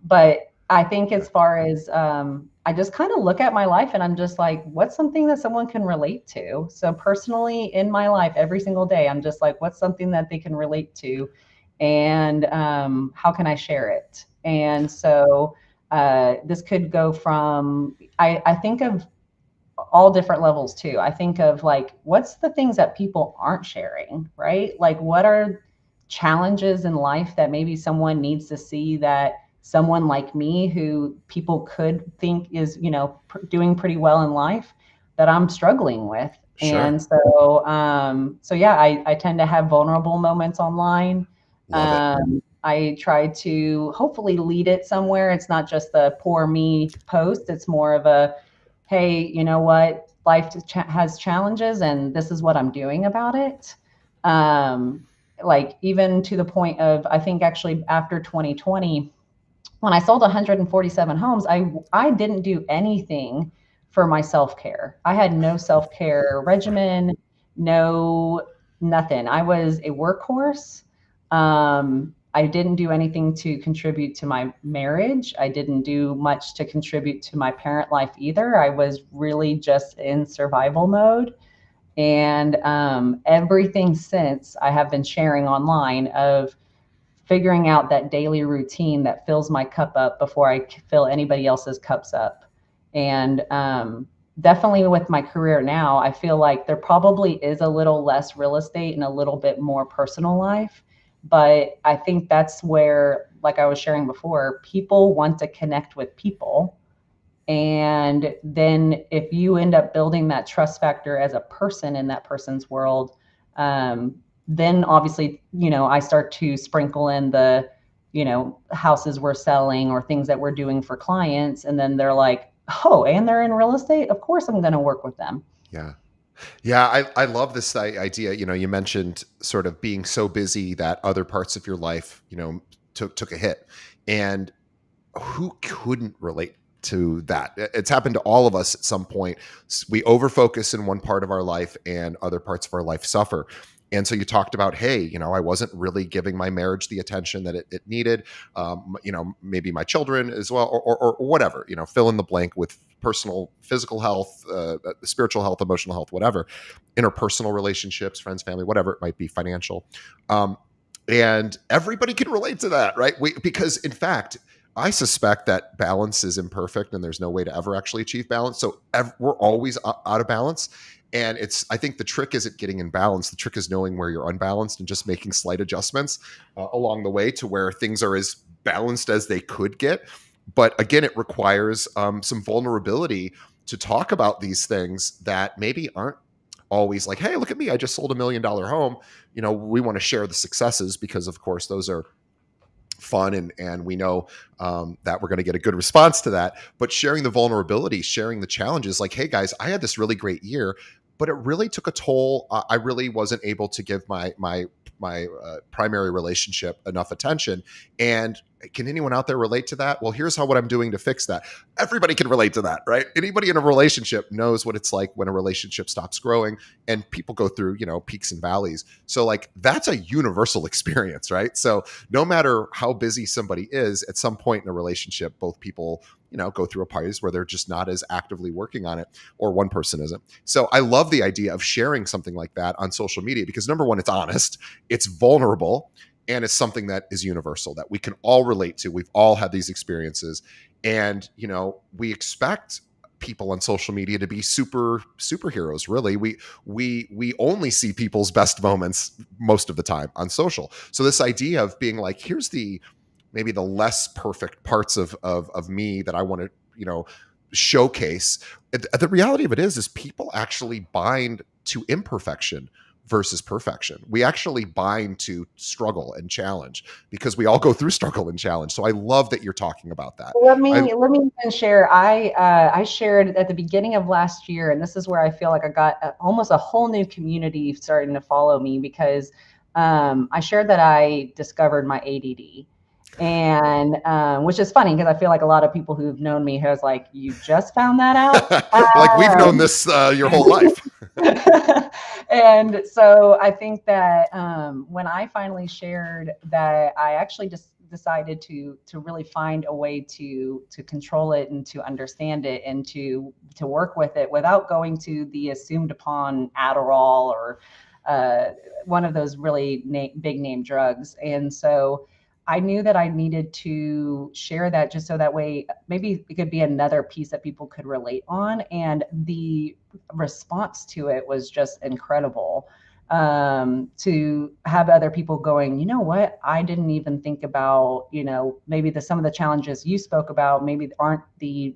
Speaker 2: But I think as far as I just kind of look at my life and I'm just like, what's something that someone can relate to? So personally in my life, every single day, I'm just like, what's something that they can relate to, and how can I share it? And so this could go from, I think of all different levels too. I think of like, what's the things that people aren't sharing, right? Like, what are challenges in life that maybe someone needs to see that someone like me, who people could think is, doing pretty well in life, that I'm struggling with.
Speaker 1: Sure.
Speaker 2: And so yeah, I tend to have vulnerable moments online.
Speaker 1: Love it.
Speaker 2: I try to hopefully lead it somewhere. It's not just the poor me post. It's more of a, hey, you know what? Life has challenges, and this is what I'm doing about it. Um, like even to the point of, I think actually after 2020, when I sold 147 homes, I didn't do anything for my self-care. I had no self-care regimen, no nothing. I was a workhorse. I didn't do anything to contribute to my marriage. I didn't do much to contribute to my parent life either. I was really just in survival mode. And everything since, I have been sharing online of figuring out that daily routine that fills my cup up before I fill anybody else's cups up. And definitely with my career now, I feel like there probably is a little less real estate and a little bit more personal life. But I think that's where, like I was sharing before, people want to connect with people. And then if you end up building that trust factor as a person in that person's world, then obviously, I start to sprinkle in the, houses we're selling or things that we're doing for clients. And then they're like, oh, and they're in real estate. Of course, I'm going to work with them.
Speaker 1: Yeah. Yeah, I love this idea. You mentioned sort of being so busy that other parts of your life, took a hit. And who couldn't relate to that? It's happened to all of us at some point. We overfocus in one part of our life and other parts of our life suffer. And so you talked about, hey, I wasn't really giving my marriage the attention that it needed. Maybe my children as well, or whatever. Fill in the blank with personal, physical health, spiritual health, emotional health, whatever, interpersonal relationships, friends, family, whatever it might be, financial. Um, and everybody can relate to that, right? Because in fact, I suspect that balance is imperfect, and there's no way to ever actually achieve balance. So we're always out of balance. And I think the trick isn't getting in balance. The trick is knowing where you're unbalanced and just making slight adjustments along the way to where things are as balanced as they could get. But again, it requires some vulnerability to talk about these things that maybe aren't always like, hey, look at me, I just sold $1 million home. We want to share the successes because, of course, those are fun, and we know that we're going to get a good response to that. But sharing the vulnerability, sharing the challenges, like, hey guys, I had this really great year, but it really took a toll. I really wasn't able to give my primary relationship enough attention. And can anyone out there relate to that? Well, here's what I'm doing to fix that. Everybody can relate to that, right? Anybody in a relationship knows what it's like when a relationship stops growing, and people go through, peaks and valleys. So like, that's a universal experience, right? So no matter how busy somebody is, at some point in a relationship, both people, go through a phase where they're just not as actively working on it, or one person isn't. So I love the idea of sharing something like that on social media, because number one, it's honest, it's vulnerable, and it's something that is universal, that we can all relate to. We've all had these experiences. And, we expect people on social media to be superheroes. Really, we only see people's best moments most of the time on social. So this idea of being like, here's maybe the less perfect parts of me that I want to, showcase. The reality of it is people actually bind to imperfection versus perfection. We actually bind to struggle and challenge, because we all go through struggle and challenge. So I love that you're talking about that.
Speaker 2: Let me even share. I shared at the beginning of last year, and this is where I feel like I got almost a whole new community starting to follow me, because I shared that I discovered my ADD. And which is funny, because I feel like a lot of people who've known me has like, you just found that out.
Speaker 1: Like, we've known this your whole life.
Speaker 2: And so I think that when I finally shared that, I actually just decided to really find a way to control it and to understand it and to work with it without going to the assumed upon Adderall or one of those really big name drugs. And so I knew that I needed to share that, just so that way maybe it could be another piece that people could relate on. And the response to it was just incredible. To have other people going, you know what, I didn't even think about, maybe some of the challenges you spoke about maybe aren't the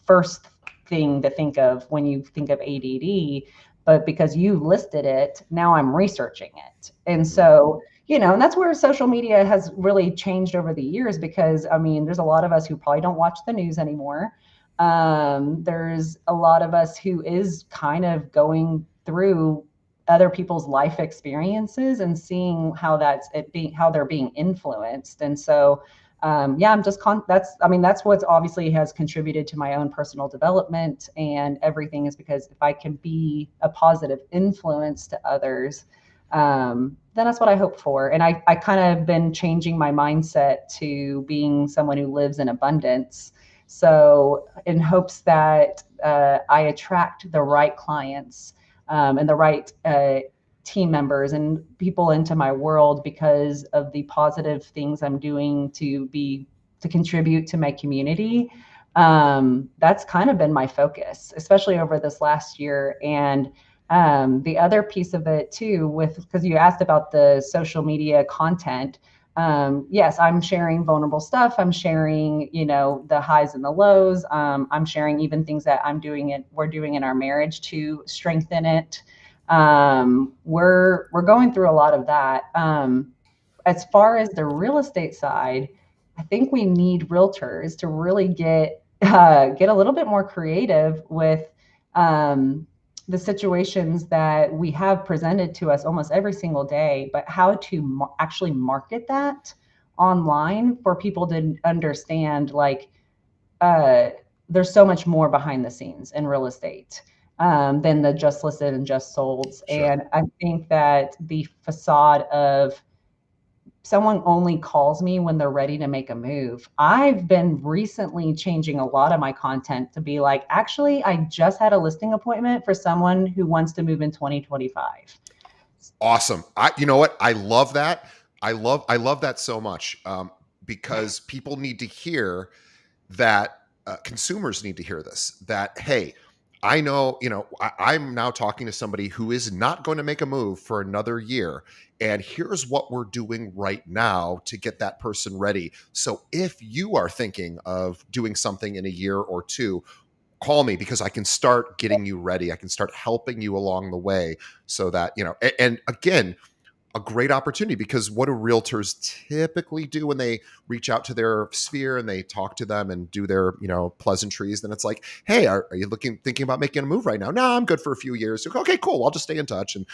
Speaker 2: first thing to think of when you think of ADD, but because you listed it, now I'm researching it. And so, and that's where social media has really changed over the years, because I mean, there's a lot of us who probably don't watch the news anymore. There's a lot of us who is kind of going through other people's life experiences and seeing how how they're being influenced. And so, yeah, that's what's obviously has contributed to my own personal development and everything, is because if I can be a positive influence to others, then that's what I hope for. And I kind of been changing my mindset to being someone who lives in abundance. So in hopes that I attract the right clients and the right team members and people into my world, because of the positive things I'm doing to contribute to my community. That's kind of been my focus, especially over this last year. And the other piece of it too, because you asked about the social media content. Yes, I'm sharing vulnerable stuff. I'm sharing, the highs and the lows. I'm sharing even things that we're doing in our marriage to strengthen it. We're going through a lot of that. As far as the real estate side, I think we need realtors to really get a little bit more creative with the situations that we have presented to us almost every single day, but how to actually market that online for people to understand, like, there's so much more behind the scenes in real estate. than the just listed and just solds.
Speaker 1: Sure.
Speaker 2: And I think that the facade of someone only calls me when they're ready to make a move. I've been recently changing a lot of my content to be like, actually, I just had a listing appointment for someone who wants to move in 2025.
Speaker 1: Awesome. You know what? I love that. I love that so much, because people need to hear that, consumers need to hear this, that, hey, I know, I'm now talking to somebody who is not going to make a move for another year. And here's what we're doing right now to get that person ready. So if you are thinking of doing something in a year or two, call me, because I can start getting you ready. I can start helping you along the way, so that, and again, a great opportunity, because what do realtors typically do when they reach out to their sphere and they talk to them and do their, pleasantries? Then it's like, hey, are you thinking about making a move right now? No, I'm good for a few years. Okay, cool. I'll just stay in touch. And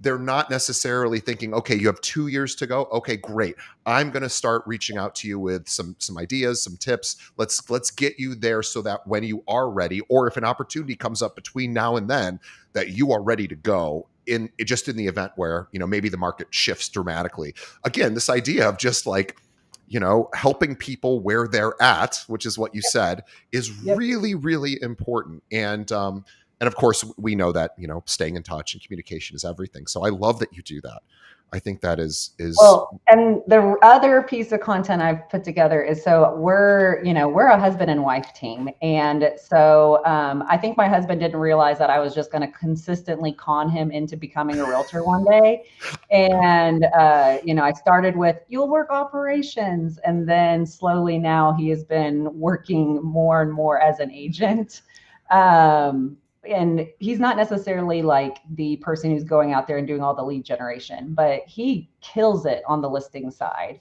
Speaker 1: they're not necessarily thinking, okay, you have 2 years to go. Okay, great. I'm going to start reaching out to you with some ideas, some tips. Let's get you there, so that when you are ready, or if an opportunity comes up between now and then, that you are ready to go, in just in the event where, maybe the market shifts dramatically. Again, this idea of just like, helping people where they're at, which is what you said, is
Speaker 2: Yep.
Speaker 1: really, really important. And of course, we know that, staying in touch and communication is everything. So I love that you do that. I think that is
Speaker 2: Well, and the other piece of content I've put together is, so we're a husband and wife team. And so I think my husband didn't realize that I was just going to consistently con him into becoming a realtor one day. And, I started with, you'll work operations. And then slowly now he has been working more and more as an agent. And he's not necessarily like the person who's going out there and doing all the lead generation, but he kills it on the listing side.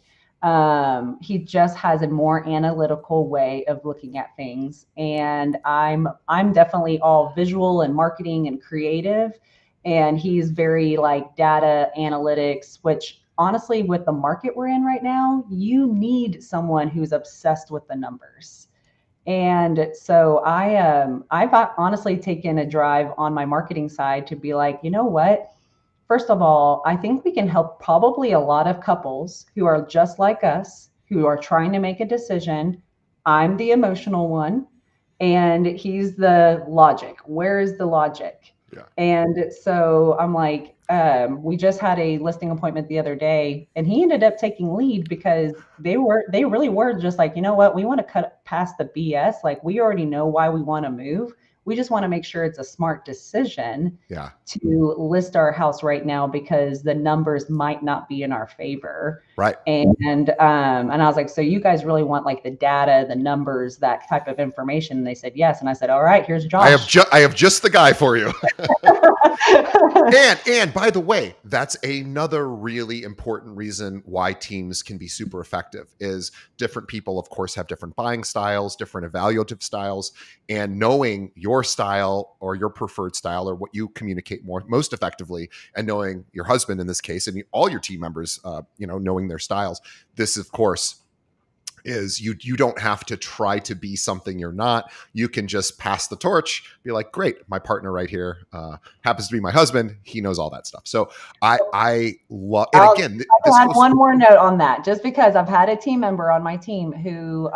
Speaker 2: He just has a more analytical way of looking at things, and I'm definitely all visual and marketing and creative, and he's very like data analytics, which honestly, with the market we're in right now, you need someone who's obsessed with the numbers. And so I've honestly taken a drive on my marketing side to be like, you know what? First of all, I think we can help probably a lot of couples who are just like us, who are trying to make a decision. I'm the emotional one, and he's the logic. Where is the logic?
Speaker 1: yeah.
Speaker 2: And so I'm like, we just had a listing appointment the other day, and he ended up taking lead because they really were just like, you know what, we want to cut past the BS. Like, we already know why we want to move. We just want to make sure it's a smart decision
Speaker 1: Yeah.
Speaker 2: to list our house right now, because the numbers might not be in our favor.
Speaker 1: Right.
Speaker 2: And I was like, so you guys really want like the data, the numbers, that type of information? And they said yes. And I said, all right, here's Josh.
Speaker 1: I have just the guy for you. And by the way, that's another really important reason why teams can be super effective. Is different people, of course, have different buying styles, different evaluative styles, and knowing your style or your preferred style, or what you communicate most effectively, and knowing your husband in this case, and all your team members, knowing their styles. This, of course, is you don't have to try to be something you're not. You can just pass the torch, be like, great, my partner right here happens to be my husband. He knows all that stuff. So I love, and again,
Speaker 2: I'll add one more note on that, just because I've had a team member on my team who,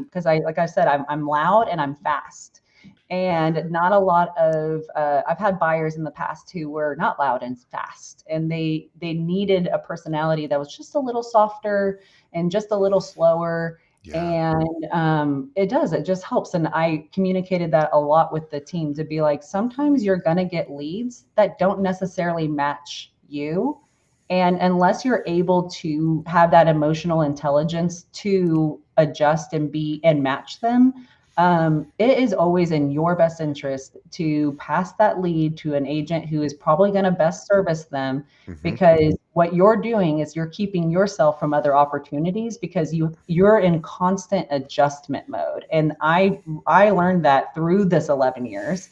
Speaker 2: because like I said, I'm loud and I'm fast. And not a lot of, I've had buyers in the past who were not loud and fast, and they needed a personality that was just a little softer and just a little slower.
Speaker 1: yeah.
Speaker 2: And it just helps. And I communicated that a lot with the team, to be like, sometimes you're going to get leads that don't necessarily match you. And unless you're able to have that emotional intelligence to adjust and match them, it is always in your best interest to pass that lead to an agent who is probably going to best service them.
Speaker 1: Mm-hmm.
Speaker 2: Because what you're doing is you're keeping yourself from other opportunities, because you're in constant adjustment mode. And I learned that through this 11 years,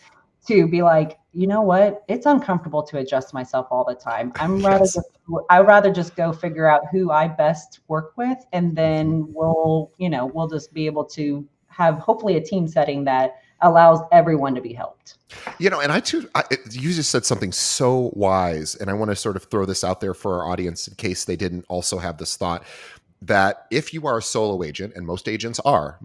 Speaker 2: to be like, you know what, it's uncomfortable to adjust myself all the time.
Speaker 1: Yes.
Speaker 2: I'd rather just go figure out who I best work with, and then we'll just be able to have hopefully a team setting that allows everyone to be helped.
Speaker 1: And you just said something so wise, and I want to sort of throw this out there for our audience in case they didn't also have this thought, that if you are a solo agent, and most agents are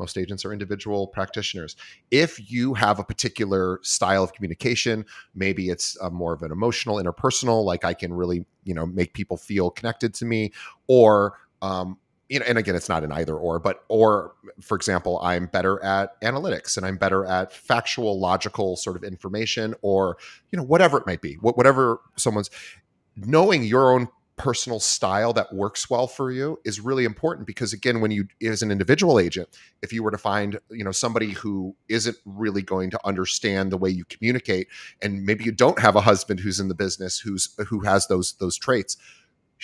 Speaker 1: individual practitioners, if you have a particular style of communication, maybe it's more of an emotional, interpersonal, like I can really, make people feel connected to me, or, and again, it's not an either or, for example, I'm better at analytics and I'm better at factual, logical sort of information, or, whatever it might be, whatever someone's, knowing your own personal style that works well for you is really important, because again, when you, as an individual agent, if you were to find somebody who isn't really going to understand the way you communicate, and maybe you don't have a husband who's in the business who has those traits,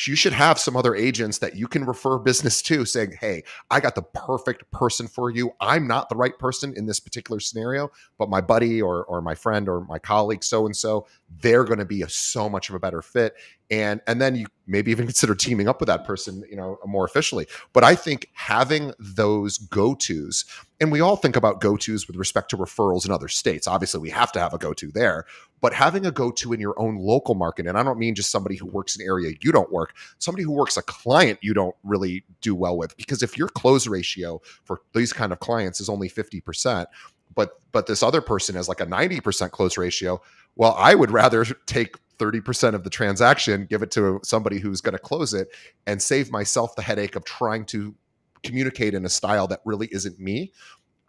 Speaker 1: you should have some other agents that you can refer business to, saying, hey, I got the perfect person for you. I'm not the right person in this particular scenario, but my buddy or my friend or my colleague, so-and-so, they're going to be so much of a better fit. And then you maybe even consider teaming up with that person, more officially. But I think having those go-tos, and we all think about go-tos with respect to referrals in other states. Obviously, we have to have a go-to there, but having a go-to in your own local market, and I don't mean just somebody who works an area you don't work, somebody who works a client you don't really do well with. Because if your close ratio for these kind of clients is only 50%, but this other person has like a 90% close ratio, well, I would rather take 30% of the transaction, give it to somebody who's going to close it, and save myself the headache of trying to communicate in a style that really isn't me.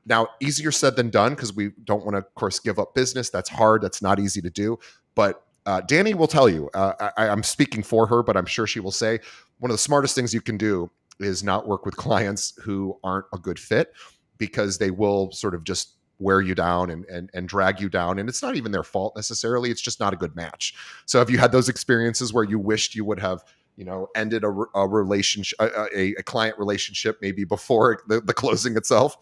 Speaker 1: Now, easier said than done, because we don't want to, of course, give up business. That's hard. That's not easy to do. But Dani will tell you, I'm speaking for her, but I'm sure she will say, one of the smartest things you can do is not work with clients who aren't a good fit, because they will sort of just wear you down and drag you down. And it's not even their fault necessarily. It's just not a good match. So have you had those experiences where you wished you would have, ended a relationship, a client relationship, maybe before the closing itself?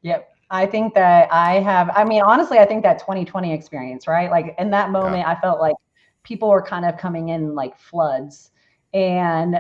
Speaker 2: Yep. I think that I mean, honestly, I think that 2020 experience, right? Like in that
Speaker 1: Yeah,
Speaker 2: moment, I felt like people were kind of coming in like floods. And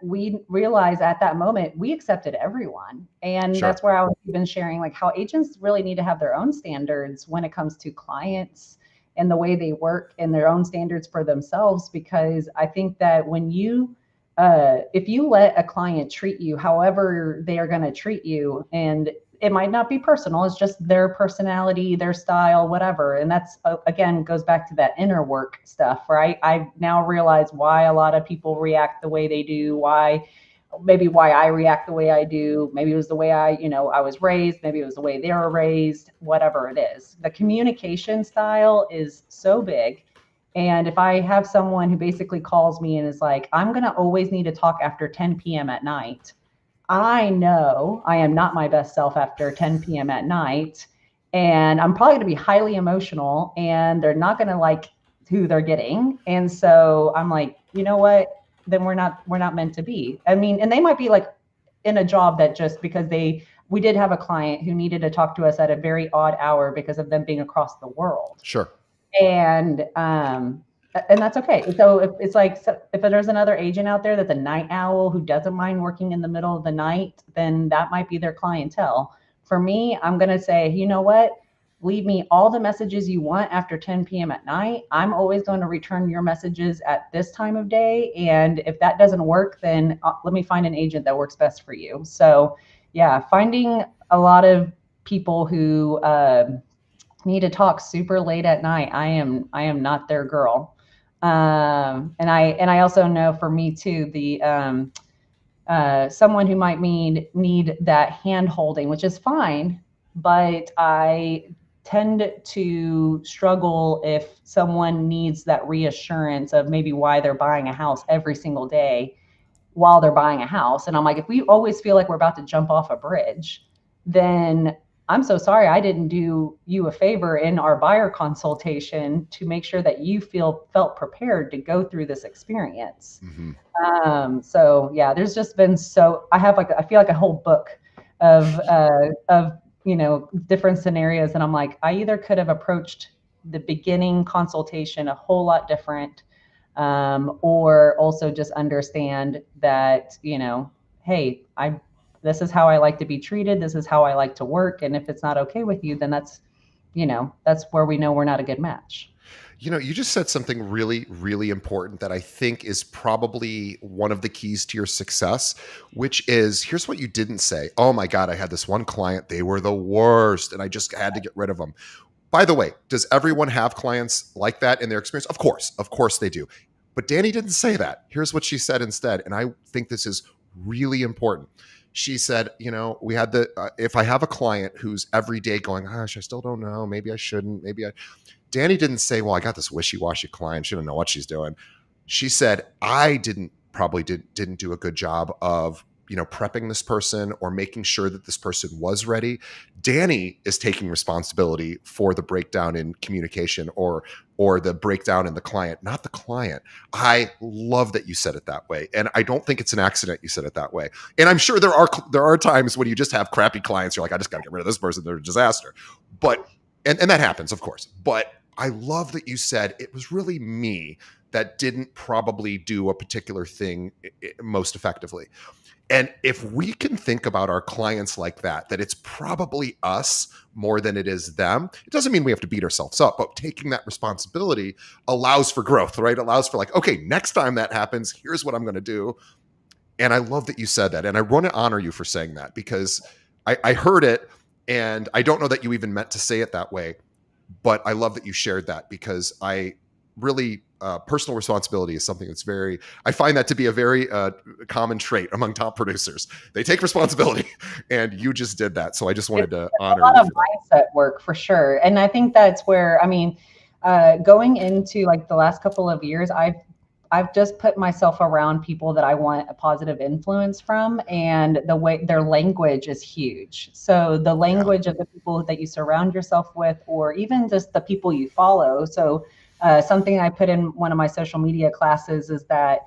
Speaker 2: we realized at that moment, we accepted everyone. And
Speaker 1: sure.
Speaker 2: that's where I was even sharing like how agents really need to have their own standards when it comes to clients and the way they work, and their own standards for themselves. Because I think that if you let a client treat you however they are going to treat you, and it might not be personal, it's just their personality, their style, whatever. And that's, again, goes back to that inner work stuff, right? I now realize why a lot of people react the way they do, maybe why I react the way I do. Maybe it was the way I was raised. Maybe it was the way they were raised, whatever it is. The communication style is so big. And if I have someone who basically calls me and is like, I'm going to always need to talk after 10 p.m. at night, I know I am not my best self after 10 p.m. at night. And I'm probably going to be highly emotional, and they're not going to like who they're getting. And so I'm like, you know what? Then we're not meant to be. I mean, and they might be like in a job that just because we did have a client who needed to talk to us at a very odd hour because of them being across the world.
Speaker 1: Sure.
Speaker 2: And that's okay. So if there's another agent out there that's a night owl who doesn't mind working in the middle of the night, then that might be their clientele. For me, I'm going to say, you know what? Leave me all the messages you want after 10 p.m. at night. I'm always going to return your messages at this time of day. And if that doesn't work, then let me find an agent that works best for you. So yeah, finding a lot of people who need to talk super late at night, I am not their girl. And I also know, for me too, the someone who might need that hand holding, which is fine, but I tend to struggle if someone needs that reassurance of maybe why they're buying a house every single day while they're buying a house. And I'm like, if we always feel like we're about to jump off a bridge, then I'm so sorry I didn't do you a favor in our buyer consultation to make sure that you felt prepared to go through this experience.
Speaker 1: Mm-hmm.
Speaker 2: So yeah, there's just been I feel like a whole book of different scenarios, and I'm like, I either could have approached the beginning consultation a whole lot different, or also just understand that, hey, this is how I like to be treated. This is how I like to work. And if it's not okay with you, then that's where we know we're not a good match.
Speaker 1: You just said something really, really important that I think is probably one of the keys to your success, which is here's what you didn't say. Oh my God, I had this one client. They were the worst, and I just had to get rid of them. By the way, does everyone have clients like that in their experience? Of course they do. But Dani didn't say that. Here's what she said instead. And I think this is really important. She said, we had if I have a client who's every day going, gosh, I still don't know. Maybe I shouldn't. Dani didn't say, well, I got this wishy-washy client. She doesn't know what she's doing. She said, I didn't do a good job of, prepping this person or making sure that this person was ready. Dani is taking responsibility for the breakdown in communication or the breakdown in the client, not the client. I love that you said it that way. And I don't think it's an accident you said it that way. And I'm sure there are times when you just have crappy clients. You're like, I just got to get rid of this person. They're a disaster. But and that happens, of course. But I love that you said it was really me that didn't probably do a particular thing most effectively. And if we can think about our clients like that it's probably us more than it is them, it doesn't mean we have to beat ourselves up, but taking that responsibility allows for growth, right? Allows for like, okay, next time that happens, here's what I'm going to do. And I love that you said that. And I want to honor you for saying that because I heard it and I don't know that you even meant to say it that way, but I love that you shared that because I really personal responsibility is something that's I find that to be a very common trait among top producers. They take responsibility and you just did that. So I just wanted to honor you.
Speaker 2: A lot of mindset work for sure. And I think that's where, going into like the last couple of years, I've just put myself around people that I want a positive influence from, and the way their language is huge. So the language of the people that you surround yourself with, or even just the people you follow. So something I put in one of my social media classes is that,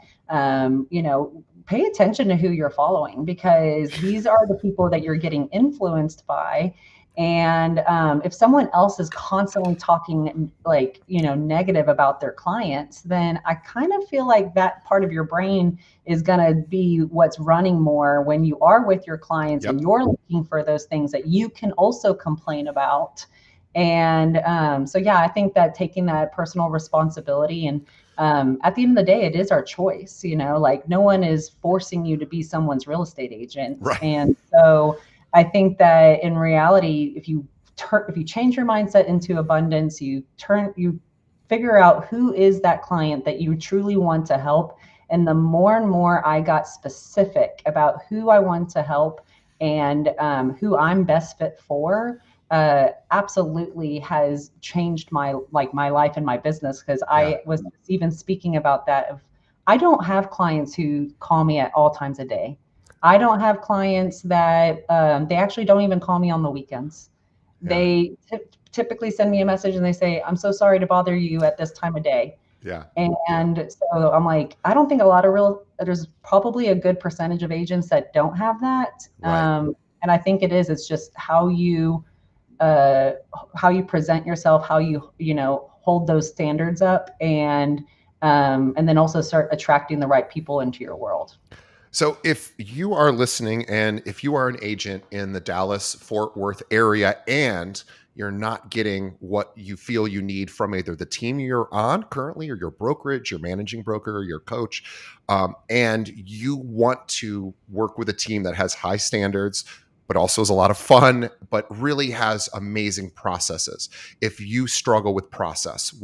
Speaker 2: pay attention to who you're following, because these are the people that you're getting influenced by. And if someone else is constantly talking negative about their clients, then I kind of feel like that part of your brain is going to be what's running more when you are with your clients. Yep. And you're looking for those things that you can also complain about. And I think that taking that personal responsibility, and at the end of the day, it is our choice, like no one is forcing you to be someone's real estate agent.
Speaker 1: Right.
Speaker 2: And so I think that in reality, if you change your mindset into abundance, you figure out who is that client that you truly want to help. And the more and more I got specific about who I want to help and who I'm best fit for, absolutely has changed my life and my business. Because I was even speaking about that. I don't have clients who call me at all times a day. I don't have clients that they actually don't even call me on the weekends. Yeah. They typically send me a message and they say, I'm so sorry to bother you at this time of day.
Speaker 1: Yeah.
Speaker 2: And so I'm like, I don't think there's probably a good percentage of agents that don't have that. Right. And I think it's just how you present yourself, how you hold those standards up, and then also start attracting the right people into your world.
Speaker 1: So if you are listening and if you are an agent in the Dallas-Fort Worth area and you're not getting what you feel you need from either the team you're on currently or your brokerage, your managing broker, or your coach, and you want to work with a team that has high standards, but also is a lot of fun, but really has amazing processes. If you struggle with process,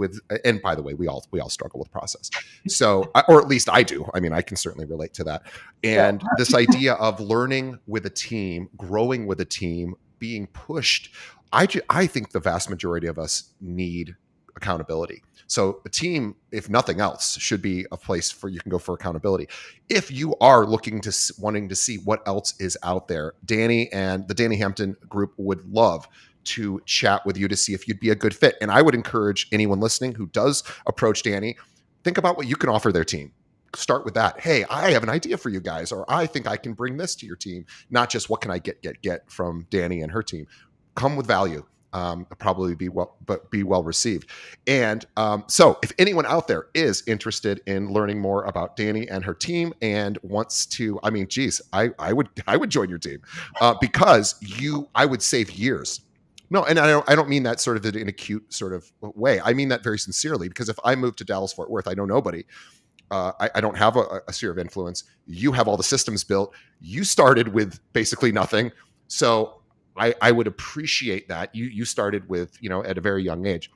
Speaker 1: and by the way, we all struggle with process. So, or at least I do. I mean, I can certainly relate to that. And this idea of learning with a team, growing with a team, being pushed, I think the vast majority of us need accountability. So a team, if nothing else, should be a place for you can go for accountability. If you are wanting to see what else is out there, Dani and the Dani Hampton group would love to chat with you to see if you'd be a good fit. And I would encourage anyone listening who does approach Dani, think about what you can offer their team. Start with that. Hey, I have an idea for you guys, or I think I can bring this to your team. Not just what can I get from Dani and her team. Come with value. probably be well received. And so if anyone out there is interested in learning more about Dani and her team and wants to, I mean, geez, I would join your team because I would save years. No, and I don't mean that sort of in a cute sort of way. I mean that very sincerely, because if I move to Dallas Fort Worth, I know nobody. I don't have a sphere of influence. You have all the systems built. You started with basically nothing. So I would appreciate that. You started with, at a very young age.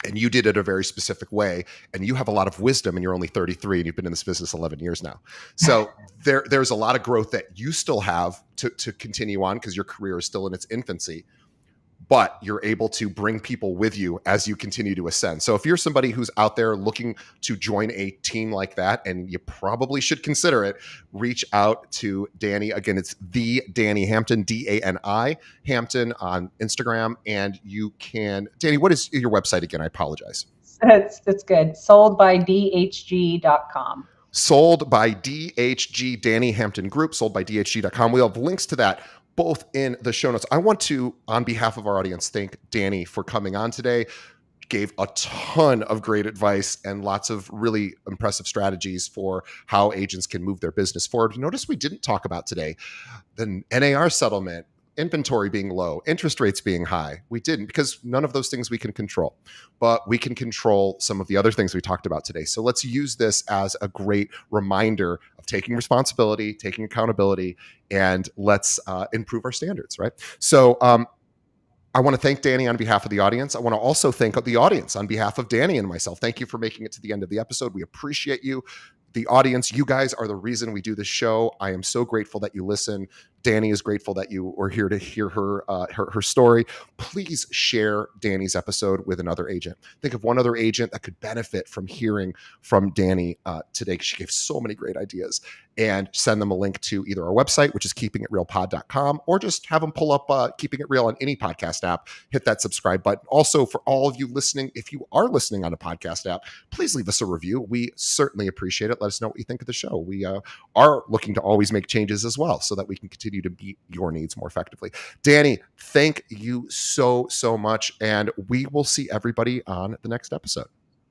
Speaker 1: And you did it a very specific way. And you have a lot of wisdom, and you're only 33 and you've been in this business 11 years now. So there's a lot of growth that you still have to continue on, because your career is still in its infancy. But you're able to bring people with you as you continue to ascend. So if you're somebody who's out there looking to join a team like that, and you probably should consider it, reach out to Dani. Again, it's the Dani Hampton, Dani Hampton on Instagram. And you can, Dani, what is your website again? I apologize.
Speaker 2: It's good. Soldbydhg.com.
Speaker 1: Sold by DHG, Dani Hampton Group, soldbydhg.com. We'll have links to that both in the show notes. I want to, on behalf of our audience, thank Dani for coming on today. Gave a ton of great advice and lots of really impressive strategies for how agents can move their business forward. Notice we didn't talk about today the NAR settlement, inventory being low, interest rates being high. We didn't, because none of those things we can control, but we can control some of the other things we talked about today. So let's use this as a great reminder of taking responsibility, taking accountability, and let's improve our standards, right? So I want to thank Dani on behalf of the audience. I want to also thank the audience on behalf of Dani and myself. Thank you for making it to the end of the episode. We appreciate you. The audience, you guys are the reason we do this show. I am so grateful that you listen. Dani is grateful that you are here to hear her story. Please share Dani's episode with another agent. Think of one other agent that could benefit from hearing from Dani today. She gave so many great ideas. And send them a link to either our website, which is keepingitrealpod.com, or just have them pull up Keeping It Real on any podcast app. Hit that subscribe button. Also, for all of you listening, if you are listening on a podcast app, please leave us a review. We certainly appreciate it. Let us know what you think of the show. We are looking to always make changes as well, so that we can continue to meet your needs more effectively. Dani, thank you so much. And we will see everybody on the next episode.